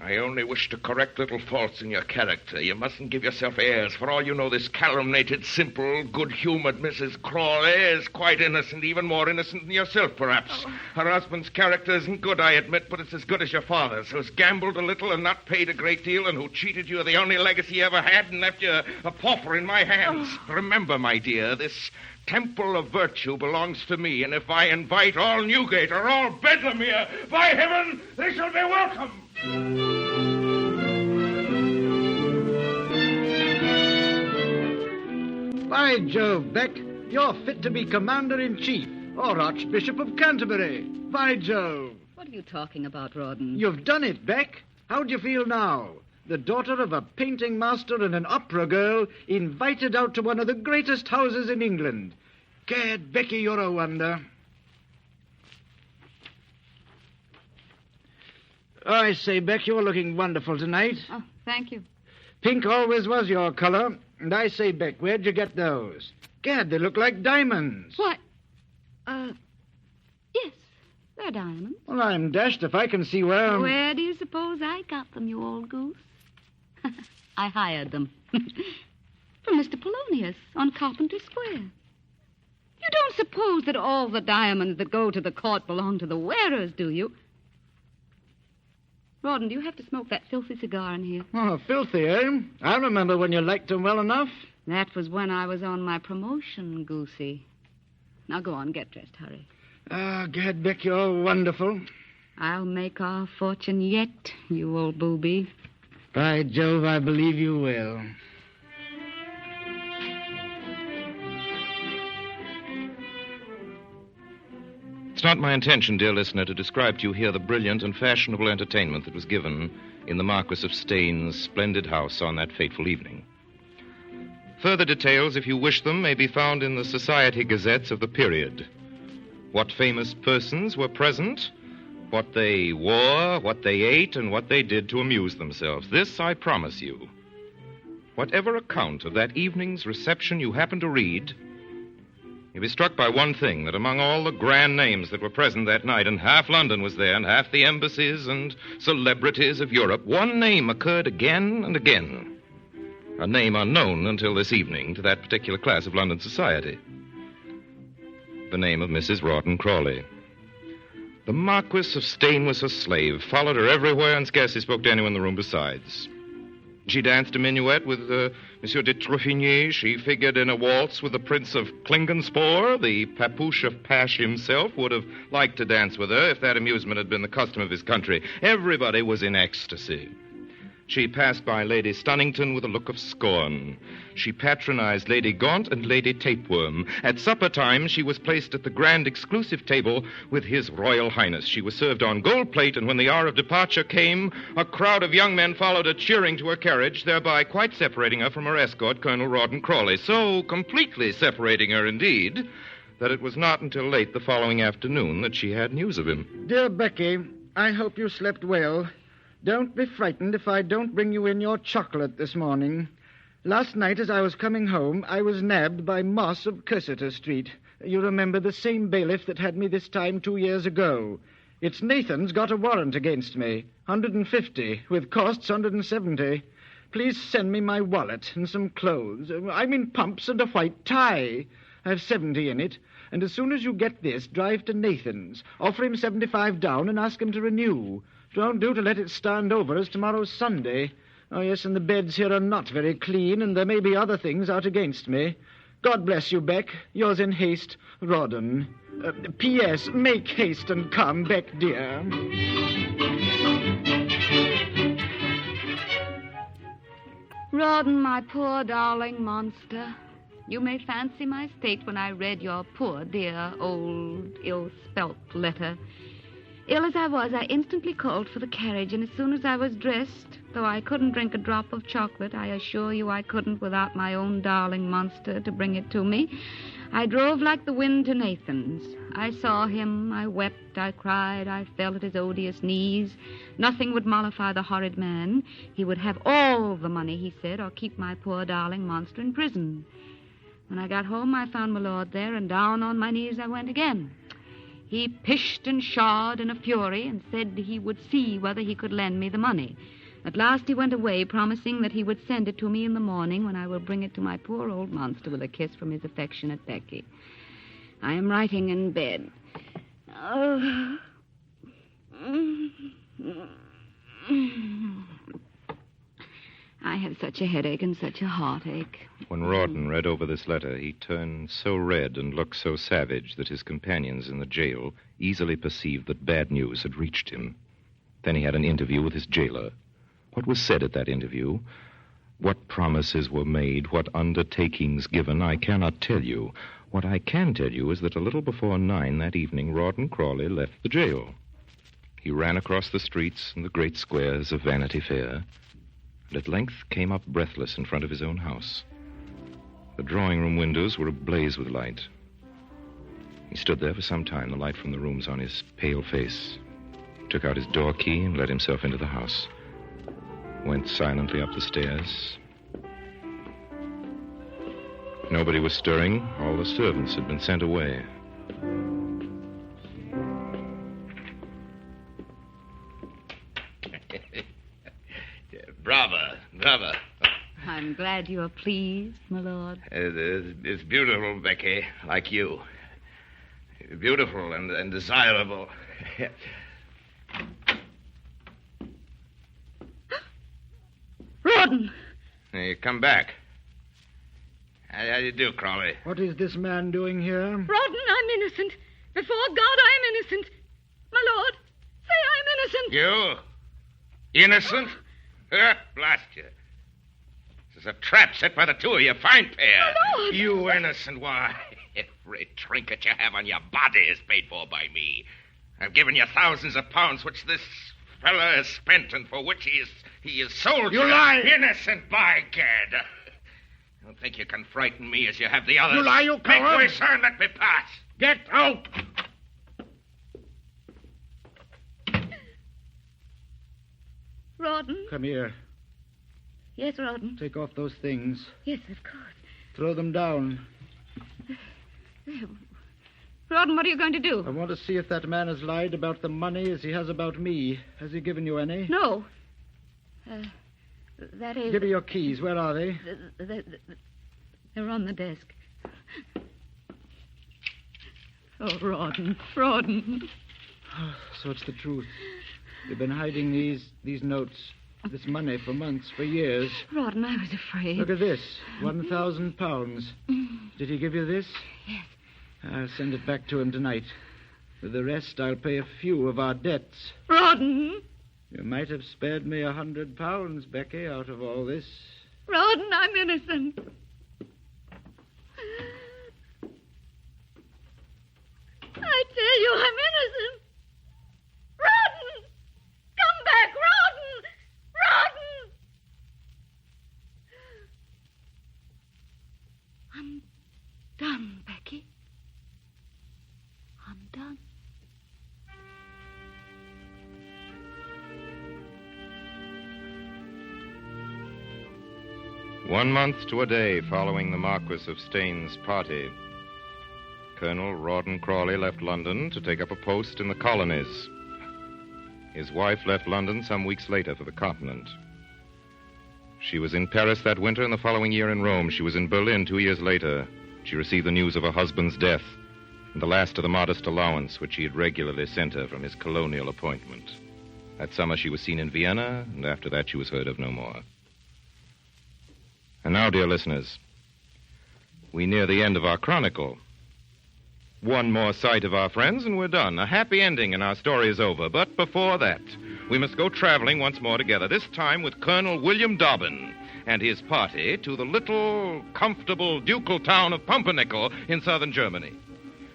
I only wish to correct little faults in your character. You mustn't give yourself airs. For all you know, this calumniated, simple, good-humored Mrs. Crawley is quite innocent, even more innocent than yourself, perhaps. Oh. Her husband's character isn't good, I admit, but it's as good as your father's, who's gambled a little and not paid a great deal, and who cheated you of the only legacy he ever had and left you a pauper in my hands. Oh. Remember, my dear, this temple of virtue belongs to me, and if I invite all Newgate or all Bedlam here, by heaven, they shall be welcome.
By Jove, Beck, you're fit to be Commander-in-Chief or Archbishop of Canterbury. By Jove.
What are you talking about, Rawdon?
You've done it, Beck. How do you feel now? The daughter of a painting master and an opera girl invited out to one of the greatest houses in England. Gad, Becky, you're a wonder. I say, Beck, you're looking wonderful tonight.
Oh, thank you.
Pink always was your color. And I say, Beck, where'd you get those? Gad, they look like diamonds.
What? Yes, they're diamonds.
Well, I'm dashed if I can see where...
Where do you suppose I got them, you old goose? I hired them. From Mr. Polonius on Carpenter Square. You don't suppose that all the diamonds that go to the court belong to the wearers, do you? Rawdon, do you have to smoke that filthy cigar in here?
Oh, filthy, eh? I remember when you liked them well enough.
That was when I was on my promotion, Goosey. Now go on, get dressed, hurry.
Gad, Beck, you're wonderful.
I'll make our fortune yet, you old booby.
By Jove, I believe you will.
It's not my intention, dear listener, to describe to you here the brilliant and fashionable entertainment that was given in the Marquis of Staines' splendid house on that fateful evening. Further details, if you wish them, may be found in the society gazettes of the period. What famous persons were present, what they wore, what they ate, and what they did to amuse themselves. This I promise you. Whatever account of that evening's reception you happen to read, you'll be struck by one thing, that among all the grand names that were present that night, and half London was there, and half the embassies and celebrities of Europe, one name occurred again and again. A name unknown until this evening to that particular class of London society. The name of Mrs. Rawdon Crawley. The Marquis of Staines was her slave, followed her everywhere, and scarcely spoke to anyone in the room besides. She danced a minuet with Monsieur de Truffigny. She figured in a waltz with the Prince of Klingenspor. The Papouche of Pash himself would have liked to dance with her if that amusement had been the custom of his country. Everybody was in ecstasy. She passed by Lady Stunnington with a look of scorn. She patronized Lady Gaunt and Lady Tapeworm. At supper time, she was placed at the grand exclusive table with His Royal Highness. She was served on gold plate, and when the hour of departure came, a crowd of young men followed her, cheering to her carriage, thereby quite separating her from her escort, Colonel Rawdon Crawley. So completely separating her, indeed, that it was not until late the following afternoon that she had news of him.
Dear Becky, I hope you slept well. Don't be frightened if I don't bring you in your chocolate this morning. Last night, as I was coming home, I was nabbed by Moss of Cursitor Street. You remember the same bailiff that had me this time 2 years ago. It's Nathan's got a warrant against me. 150, with costs 170. Please send me my wallet and some clothes. I'm in pumps and a white tie. I've 70 in it. And as soon as you get this, drive to Nathan's. Offer him 75 down and ask him to renew. Don't do to let it stand over as tomorrow's Sunday. Oh, yes, and the beds here are not very clean, and there may be other things out against me. God bless you, Beck. Yours in haste, Rawdon. P.S. Make haste and come, Beck, dear.
Rawdon, my poor darling monster. You may fancy my state when I read your poor, dear, old, ill-spelt letter. Ill as I was, I instantly called for the carriage, and as soon as I was dressed, though I couldn't drink a drop of chocolate, I assure you I couldn't without my own darling monster to bring it to me, I drove like the wind to Nathan's. I saw him, I wept, I cried, I fell at his odious knees. Nothing would mollify the horrid man. He would have all the money, he said, or keep my poor darling monster in prison. When I got home, I found my lord there, and down on my knees I went again. He pished and pshawed in a fury and said he would see whether he could lend me the money. At last he went away, promising that he would send it to me in the morning when I will bring it to my poor old monster with a kiss from his affectionate Becky. I am writing in bed. I have such a headache and such a heartache.
When Rawdon read over this letter, he turned so red and looked so savage that his companions in the jail easily perceived that bad news had reached him. Then he had an interview with his jailer. What was said at that interview, what promises were made, what undertakings given, I cannot tell you. What I can tell you is that a little before 9 that evening, Rawdon Crawley left the jail. He ran across the streets and the great squares of Vanity Fair, and at length came up breathless in front of his own house. The drawing-room windows were ablaze with light. He stood there for some time, the light from the rooms on his pale face, took out his door key and let himself into the house, went silently up the stairs. Nobody was stirring. All the servants had been sent away.
Bravo.
I'm glad you're pleased, my lord.
It's beautiful, Becky, like you. Beautiful and desirable.
Rawdon!
Hey, come back. How do you do, Crawley?
What is this man doing here?
Rawdon, I'm innocent. Before God, I'm innocent. My lord, say I'm innocent.
You? Innocent? Blast you. This is a trap set by the two of you. Fine pair.
My lord!
You innocent. Why, every trinket you have on your body is paid for by me. I've given you thousands of pounds, which this fella has spent, and for which he is sold.
You lie!
Innocent, by gad. Don't think you can frighten me as you have the others.
You lie, you coward!
Make way, sir, and let me pass.
Get out!
Rawdon?
Come here.
Yes, Rawdon.
Take off those things.
Yes, of course.
Throw them down.
Rawdon, what are you going to do?
I want to see if that man has lied about the money as he has about me. Has he given you any?
No. That is...
Give me your keys. Where are they?
They're on the desk. Oh, Rawdon. Rawdon.
So it's the truth. They've been hiding these notes, this money for months, for years.
Rawdon, I was afraid.
Look at this. 1,000 pounds. Did he give you this?
Yes.
I'll send it back to him tonight. With the rest, I'll pay a few of our debts.
Rawdon!
You might have spared me £100, Becky, out of all this.
Rawdon, I'm innocent. I tell you, I'm innocent. Rawdon! Come back, Rawdon! Rawdon! I'm done, Becky. I'm done.
One month to a day following the Marquis of Steyne's party, Colonel Rawdon Crawley left London to take up a post in the colonies. His wife left London some weeks later for the continent. She was in Paris that winter, and the following year in Rome. She was in Berlin 2 years later. She received the news of her husband's death and the last of the modest allowance which he had regularly sent her from his colonial appointment. That summer she was seen in Vienna, and after that she was heard of no more. And now, dear listeners, we near the end of our chronicle. One more sight of our friends and we're done. A happy ending and our story is over. But before that, we must go traveling once more together, this time with Colonel William Dobbin and his party to the little, comfortable, ducal town of Pumpernickel in southern Germany.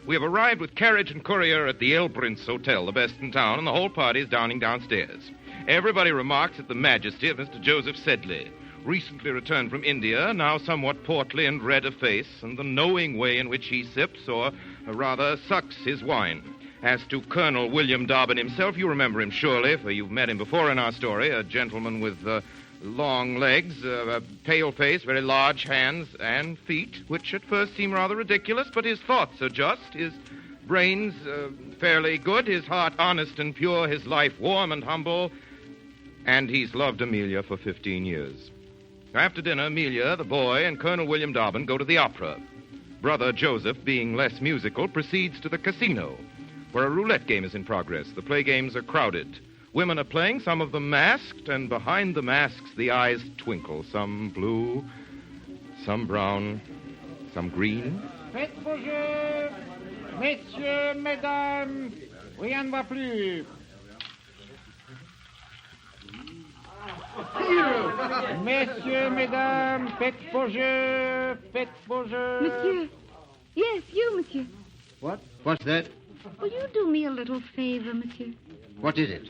We have arrived with carriage and courier at the Elbrinz Hotel, the best in town, and the whole party is dining downstairs. Everybody remarks at the majesty of Mr. Joseph Sedley, recently returned from India, now somewhat portly and red of face, and the knowing way in which he sips, or rather sucks, his wine. As to Colonel William Dobbin himself, you remember him surely, for you've met him before in our story, a gentleman with long legs, a pale face, very large hands and feet, which at first seem rather ridiculous, but his thoughts are just, his brains fairly good, his heart honest and pure, his life warm and humble, and he's loved Amelia for 15 years. After dinner, Amelia, the boy, and Colonel William Dobbin go to the opera. Brother Joseph, being less musical, proceeds to the casino, where a roulette game is in progress. The play games are crowded. Women are playing, some of them masked, and behind the masks the eyes twinkle, some blue, some brown, some green.
Faites vos jeux, messieurs, mesdames, rien ne va plus. Messieurs, mesdames, faites vos jeux, faites vos jeux.
Monsieur. Yes, you, monsieur.
What? What's that?
Will you do me a little favor, monsieur?
What is it?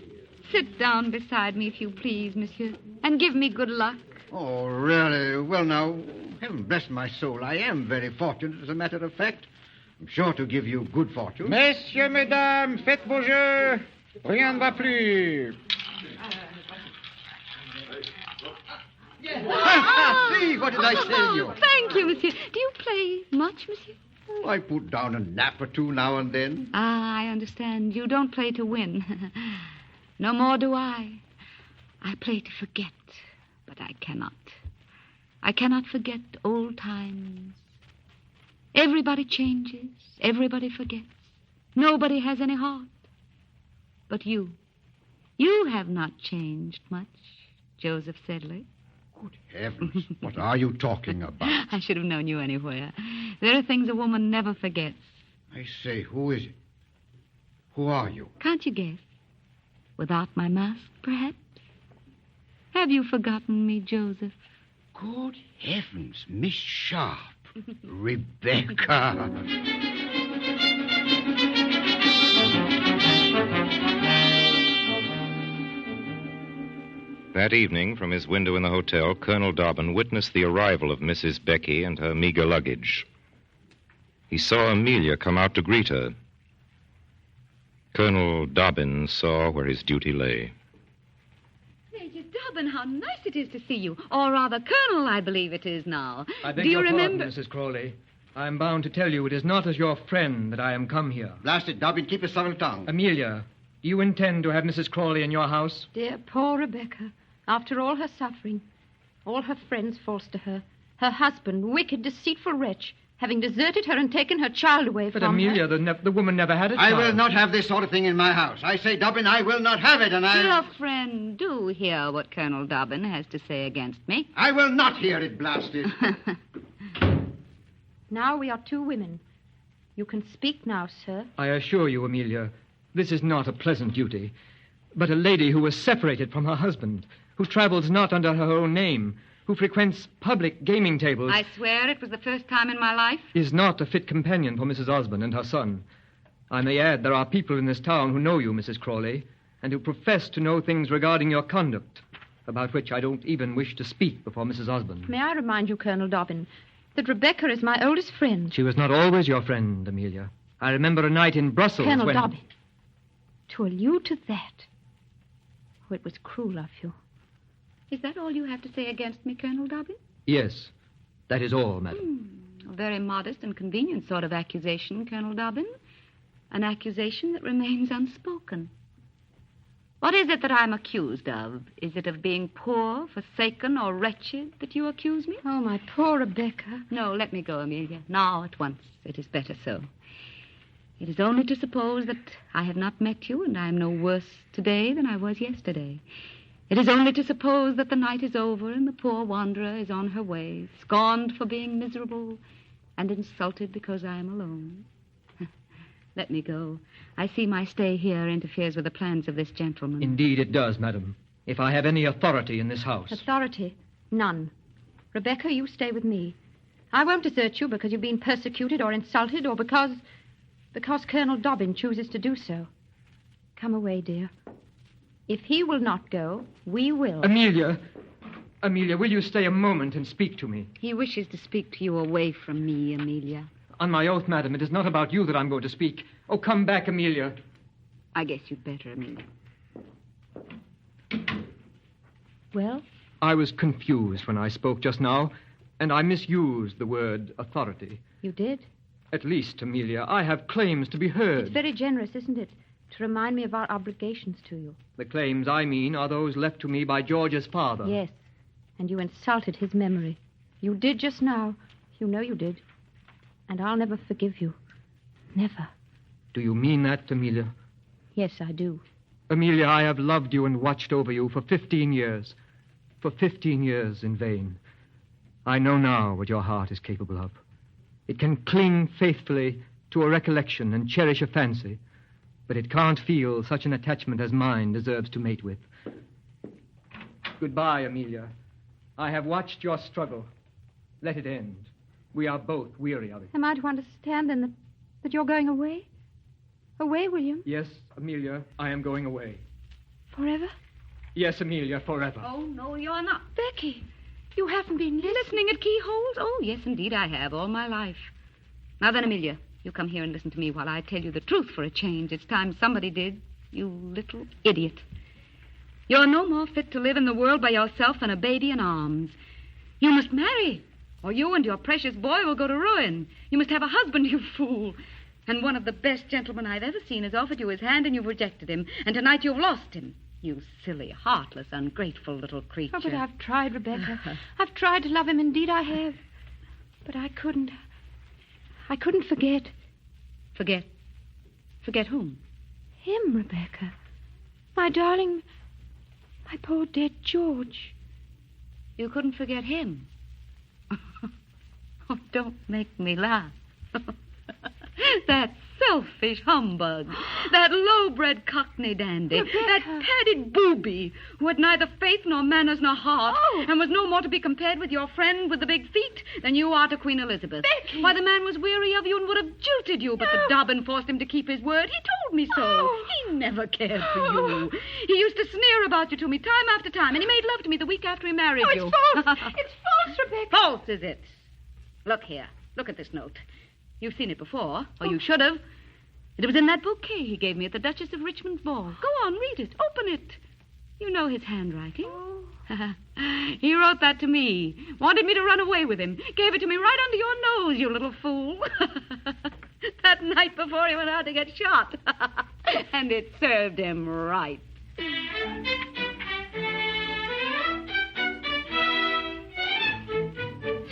Sit down beside me, if you please, monsieur, and give me good luck.
Oh, really? Well, now, heaven bless my soul, I am very fortunate, as a matter of fact. I'm sure to give you good fortune.
Messieurs, mesdames, faites vos jeux, rien ne va plus.
See, what did I tell you?
Thank you, monsieur. Do you play much, monsieur?
Oh, I put down a nap or two now and then.
Ah, I understand. You don't play to win. No more do I. I play to forget, but I cannot. I cannot forget old times. Everybody changes. Everybody forgets. Nobody has any heart. But you have not changed much, Joseph Sedley.
Good heavens, what are you talking about?
I should have known you anywhere. There are things a woman never forgets.
I say, who is it? Who are you?
Can't you guess? Without my mask, perhaps? Have you forgotten me, Joseph?
Good heavens, Miss Sharp. Rebecca.
That evening, from his window in the hotel, Colonel Dobbin witnessed the arrival of Mrs. Becky and her meager luggage. He saw Amelia come out to greet her. Colonel Dobbin saw where his duty lay.
Major Dobbin, how nice it is to see you. Or rather, Colonel, I believe it is now.
I beg
Do you
your
remember?
pardon, Mrs. Crawley. I am bound to tell you it is not as your friend that I am come here.
Blast it, Dobbin, keep a civil tongue.
Amelia, do you intend to have Mrs. Crawley in your house?
Dear, poor Rebecca. After all her suffering, all her friends false to her, her husband, wicked, deceitful wretch, having deserted her and taken her child away
But
from
Amelia,
her.
the woman never had a child.
I will not have this sort of thing in my house. I say, Dobbin, I will not have it, and
Dear friend, do hear what Colonel Dobbin has to say against me.
I will not hear it, blasted.
Now we are two women. You can speak now, sir.
I assure you, Amelia, this is not a pleasant duty. but a lady who was separated from her husband, who travels not under her own name, who frequents public gaming tables...
I swear it was the first time in my life.
...is not a fit companion for Mrs. Osborne and her son. I may add there are people in this town who know you, Mrs. Crawley, and who profess to know things regarding your conduct, about which I don't even wish to speak before Mrs. Osborne.
May I remind you, Colonel Dobbin, that Rebecca is my oldest friend.
She was not always your friend, Amelia. I remember a night in Brussels
Colonel
when...
Dobbin, to allude to that... Oh, it was cruel of you.
Is that all you have to say against me, Colonel Dobbin?
Yes, that is all, madam.
A very modest and convenient sort of accusation, Colonel Dobbin. An accusation that remains unspoken. What is it that I'm accused of? Is it of being poor, forsaken, or wretched that you accuse me?
Oh, my poor Rebecca.
No, let me go, Amelia. Now, at once. It is better so. It is only to suppose that I have not met you, and I am no worse today than I was yesterday. It is only to suppose that the night is over, and the poor wanderer is on her way, scorned for being miserable, and insulted because I am alone. Let me go. I see my stay here interferes with the plans of this gentleman.
Indeed it does, madam. If I have any authority in this house.
Authority? None. Rebecca, you stay with me. I won't desert you because you've been persecuted or insulted or because Colonel Dobbin chooses to do so. Come away, dear. If he will not go, we will.
Amelia, will you stay a moment and speak to me?
He wishes to speak to you away from me, Amelia.
On my oath, madam, it is not about you that I'm going to speak. Oh, come back, Amelia.
I guess you'd better, Amelia.
Well?
I was confused when I spoke just now, and I misused the word authority.
You did?
At least, Amelia, I have claims to be heard.
It's very generous, isn't it, to remind me of our obligations to you?
The claims I mean are those left to me by George's father.
Yes, and you insulted his memory. You did just now. You know you did. And I'll never forgive you. Never.
Do you mean that, Amelia?
Yes, I do.
Amelia, I have loved you and watched over you for 15 years. For 15 years in vain. I know now what your heart is capable of. It can cling faithfully to a recollection and cherish a fancy, but it can't feel such an attachment as mine deserves to mate with. Goodbye, Amelia. I have watched your struggle. Let it end. We are both weary of it.
Am I to understand, then, that you're going away? Away, William?
Yes, Amelia, I am going away.
Forever?
Yes, Amelia, forever.
Oh, no, you're not.
Becky, you haven't been
listening at keyholes? Oh, yes, indeed I have, all my life. Now then, Amelia, you come here and listen to me while I tell you the truth for a change. It's time somebody did, you little idiot. You're no more fit to live in the world by yourself than a baby in arms. You must marry, or you and your precious boy will go to ruin. You must have a husband, you fool. And one of the best gentlemen I've ever seen has offered you his hand and you've rejected him. And tonight you've lost him. You silly, heartless, ungrateful little creature.
Oh, but I've tried, Rebecca. I've tried to love him. Indeed, I have. But I couldn't. I couldn't forget.
Forget? Forget whom?
Him, Rebecca. My darling, my poor dead George.
You couldn't forget him? Oh, don't make me laugh. That selfish humbug. That low-bred cockney dandy.
Rebecca.
That padded booby who had neither faith nor manners nor heart.
Oh.
And was no more to be compared with your friend with the big feet than you are to Queen Elizabeth.
Becky.
Why, the man was weary of you and would have jilted you, but the Dobbin forced him to keep his word. He told me so.
Oh.
He never cared for you. He used to sneer about you to me time after time, and he made love to me the week after he married you.
It's false. It's false, Rebecca.
False, is it? Look here. Look at this note. You've seen it before, or you should have. It was in that bouquet he gave me at the Duchess of Richmond's ball. Go on, read it. Open it. You know his handwriting. Oh. He wrote that to me. Wanted me to run away with him. Gave it to me right under your nose, you little fool. That night before he went out to get shot. And it served him right.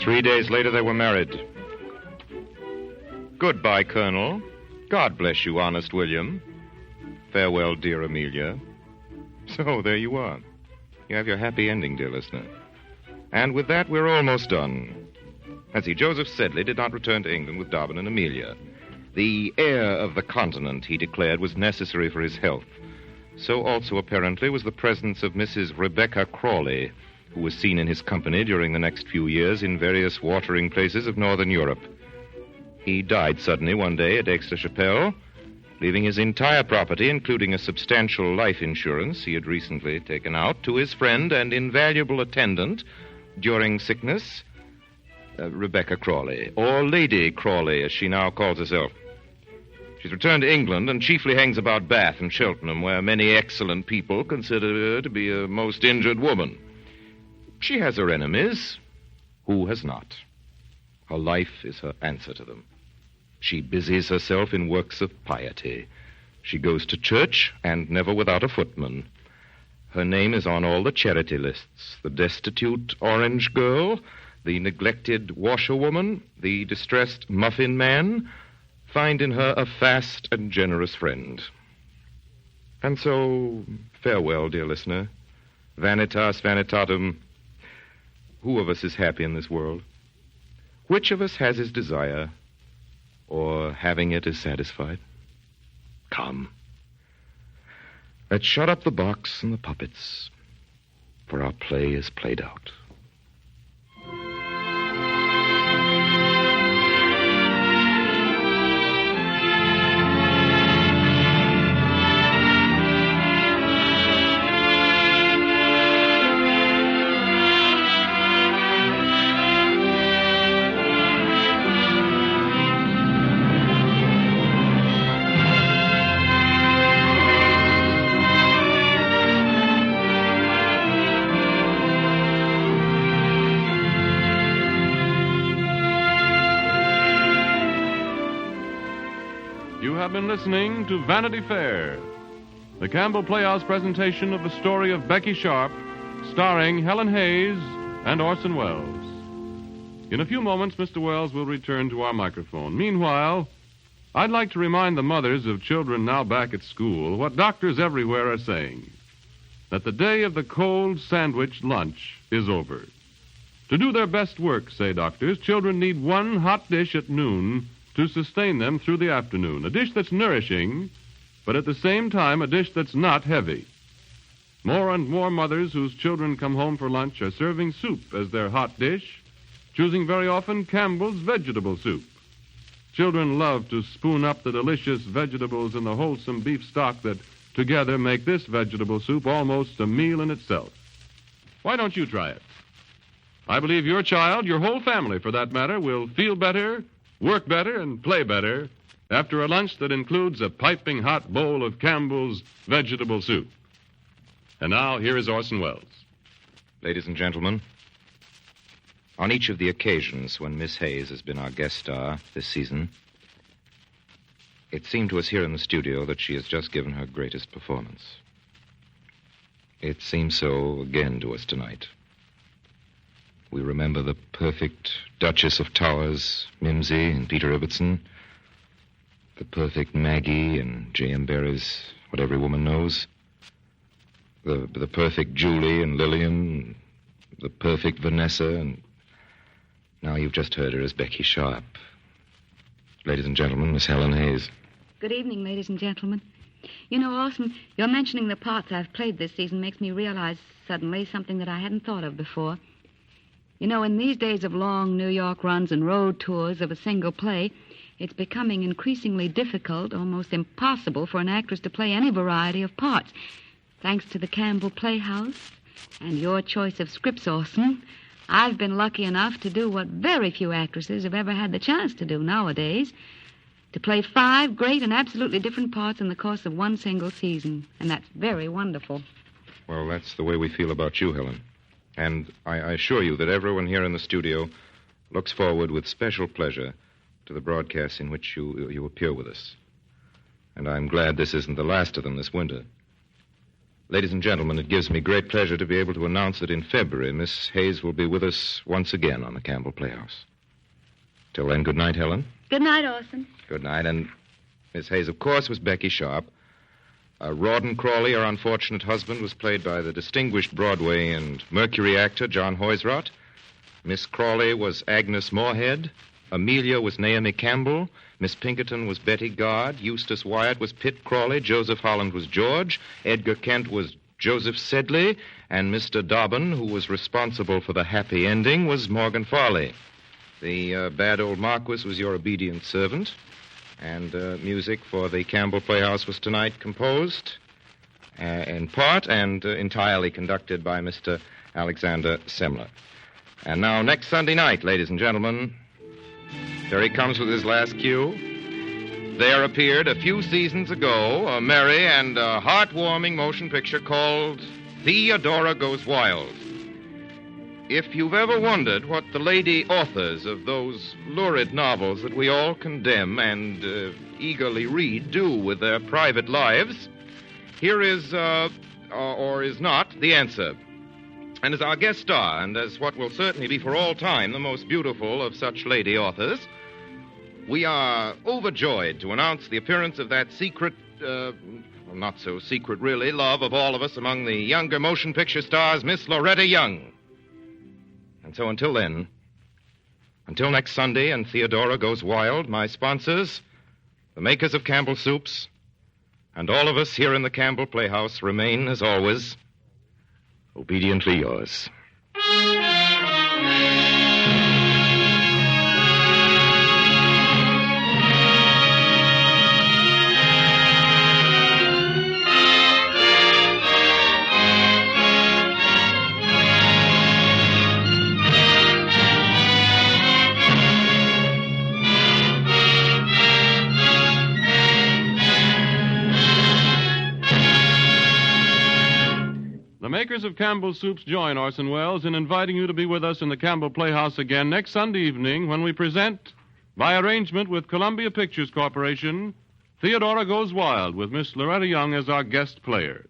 3 days later, they were married. Goodbye, Colonel. God bless you, honest William. Farewell, dear Amelia. So, there you are. You have your happy ending, dear listener. And with that, we're almost done. As Joseph Sedley did not return to England with Dobbin and Amelia. The air of the continent, he declared, was necessary for his health. So also, apparently, was the presence of Mrs. Rebecca Crawley, who was seen in his company during the next few years in various watering places of northern Europe. He died suddenly one day at Aix-la-Chapelle, leaving his entire property, including a substantial life insurance he had recently taken out, to his friend and invaluable attendant during sickness, Rebecca Crawley, or Lady Crawley, as she now calls herself. She's returned to England and chiefly hangs about Bath and Cheltenham, where many excellent people consider her to be a most injured woman. She has her enemies. Who has not? Her life is her answer to them. She busies herself in works of piety. She goes to church, and never without a footman. Her name is on all the charity lists. The destitute orange girl, the neglected washerwoman, the distressed muffin man, find in her a fast and generous friend. And so, farewell, dear listener. Vanitas vanitatum. Who of us is happy in this world? Which of us has his desire, or having it is satisfied? Come. Let's shut up the box and the puppets, for our play is played out.
Been listening to Vanity Fair, the Campbell Playhouse presentation of the story of Becky Sharp, starring Helen Hayes and Orson Welles. In a few moments, Mr. Welles will return to our microphone. Meanwhile, I'd like to remind the mothers of children now back at school what doctors everywhere are saying, that the day of the cold sandwich lunch is over. To do their best work, say doctors, children need one hot dish at noon to sustain them through the afternoon. A dish that's nourishing, but at the same time a dish that's not heavy. More and more mothers whose children come home for lunch are serving soup as their hot dish, choosing very often Campbell's vegetable soup. Children love to spoon up the delicious vegetables in the wholesome beef stock that together make this vegetable soup almost a meal in itself. Why don't you try it? I believe your child, your whole family for that matter, will feel better, work better, and play better after a lunch that includes a piping hot bowl of Campbell's vegetable soup. And now, here is Orson Welles.
Ladies and gentlemen, on each of the occasions when Miss Hayes has been our guest star this season, it seemed to us here in the studio that she has just given her greatest performance. It seems so again to us tonight. We remember the perfect Duchess of Towers, Mimsy and Peter Ibbotson, the perfect Maggie and J.M. Barrie's What Every Woman Knows, the perfect Julie and Lillian, the perfect Vanessa, and now you've just heard her as Becky Sharp. Ladies and gentlemen, Miss Helen Hayes.
Good evening, ladies and gentlemen. You know, Orson, your mentioning the parts I've played this season makes me realize suddenly something that I hadn't thought of before. You know, in these days of long New York runs and road tours of a single play, it's becoming increasingly difficult, almost impossible, for an actress to play any variety of parts. Thanks to the Campbell Playhouse and your choice of scripts, Orson, I've been lucky enough to do what very few actresses have ever had the chance to do nowadays, to play 5 great and absolutely different parts in the course of one single season. And that's very wonderful.
Well, that's the way we feel about you, Helen. And I assure you that everyone here in the studio looks forward with special pleasure to the broadcasts in which you appear with us. And I'm glad this isn't the last of them this winter. Ladies and gentlemen, it gives me great pleasure to be able to announce that in February, Miss Hayes will be with us once again on the Campbell Playhouse. Till then, good night, Helen.
Good night, Orson.
Good night. And Miss Hayes, of course, was Becky Sharp. Rawdon Crawley, her unfortunate husband, was played by the distinguished Broadway and Mercury actor John Hoysrott. Miss Crawley was Agnes Moorehead. Amelia was Naomi Campbell, Miss Pinkerton was Betty Garde, Eustace Wyatt was Pitt Crawley, Joseph Holland was George, Edgar Kent was Joseph Sedley, and Mr. Dobbin, who was responsible for the happy ending, was Morgan Farley. The bad old Marquis was your obedient servant, and music for the Campbell Playhouse was tonight composed in part and entirely conducted by Mr. Alexander Semler. And now, next Sunday night, ladies and gentlemen, here he comes with his last cue. There appeared a few seasons ago a merry and heartwarming motion picture called Theodora Goes Wild. If you've ever wondered what the lady authors of those lurid novels that we all condemn and eagerly read do with their private lives, here is, or is not, the answer. And as our guest star, and as what will certainly be for all time the most beautiful of such lady authors, we are overjoyed to announce the appearance of that secret, well, not so secret really, love of all of us among the younger motion picture stars, Miss Loretta Young. And so until then, until next Sunday and Theodora Goes Wild, my sponsors, the makers of Campbell Soups, and all of us here in the Campbell Playhouse remain, as always, obediently yours.
The makers of Campbell Soups join Orson Welles in inviting you to be with us in the Campbell Playhouse again next Sunday evening when we present, by arrangement with Columbia Pictures Corporation, Theodora Goes Wild with Miss Loretta Young as our guest player.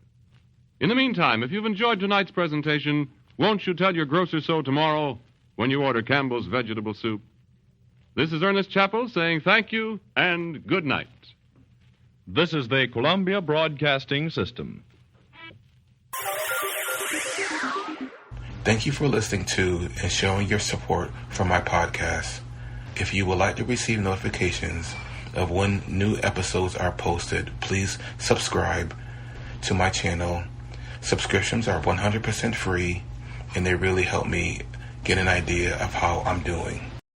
In the meantime, if you've enjoyed tonight's presentation, won't you tell your grocer so tomorrow when you order Campbell's vegetable soup? This is Ernest Chappell saying thank you and good night.
This is the Columbia Broadcasting System.
Thank you for listening to and showing your support for my podcast. If you would like to receive notifications of when new episodes are posted, please subscribe to my channel. Subscriptions are 100% free, and they really help me get an idea of how I'm doing.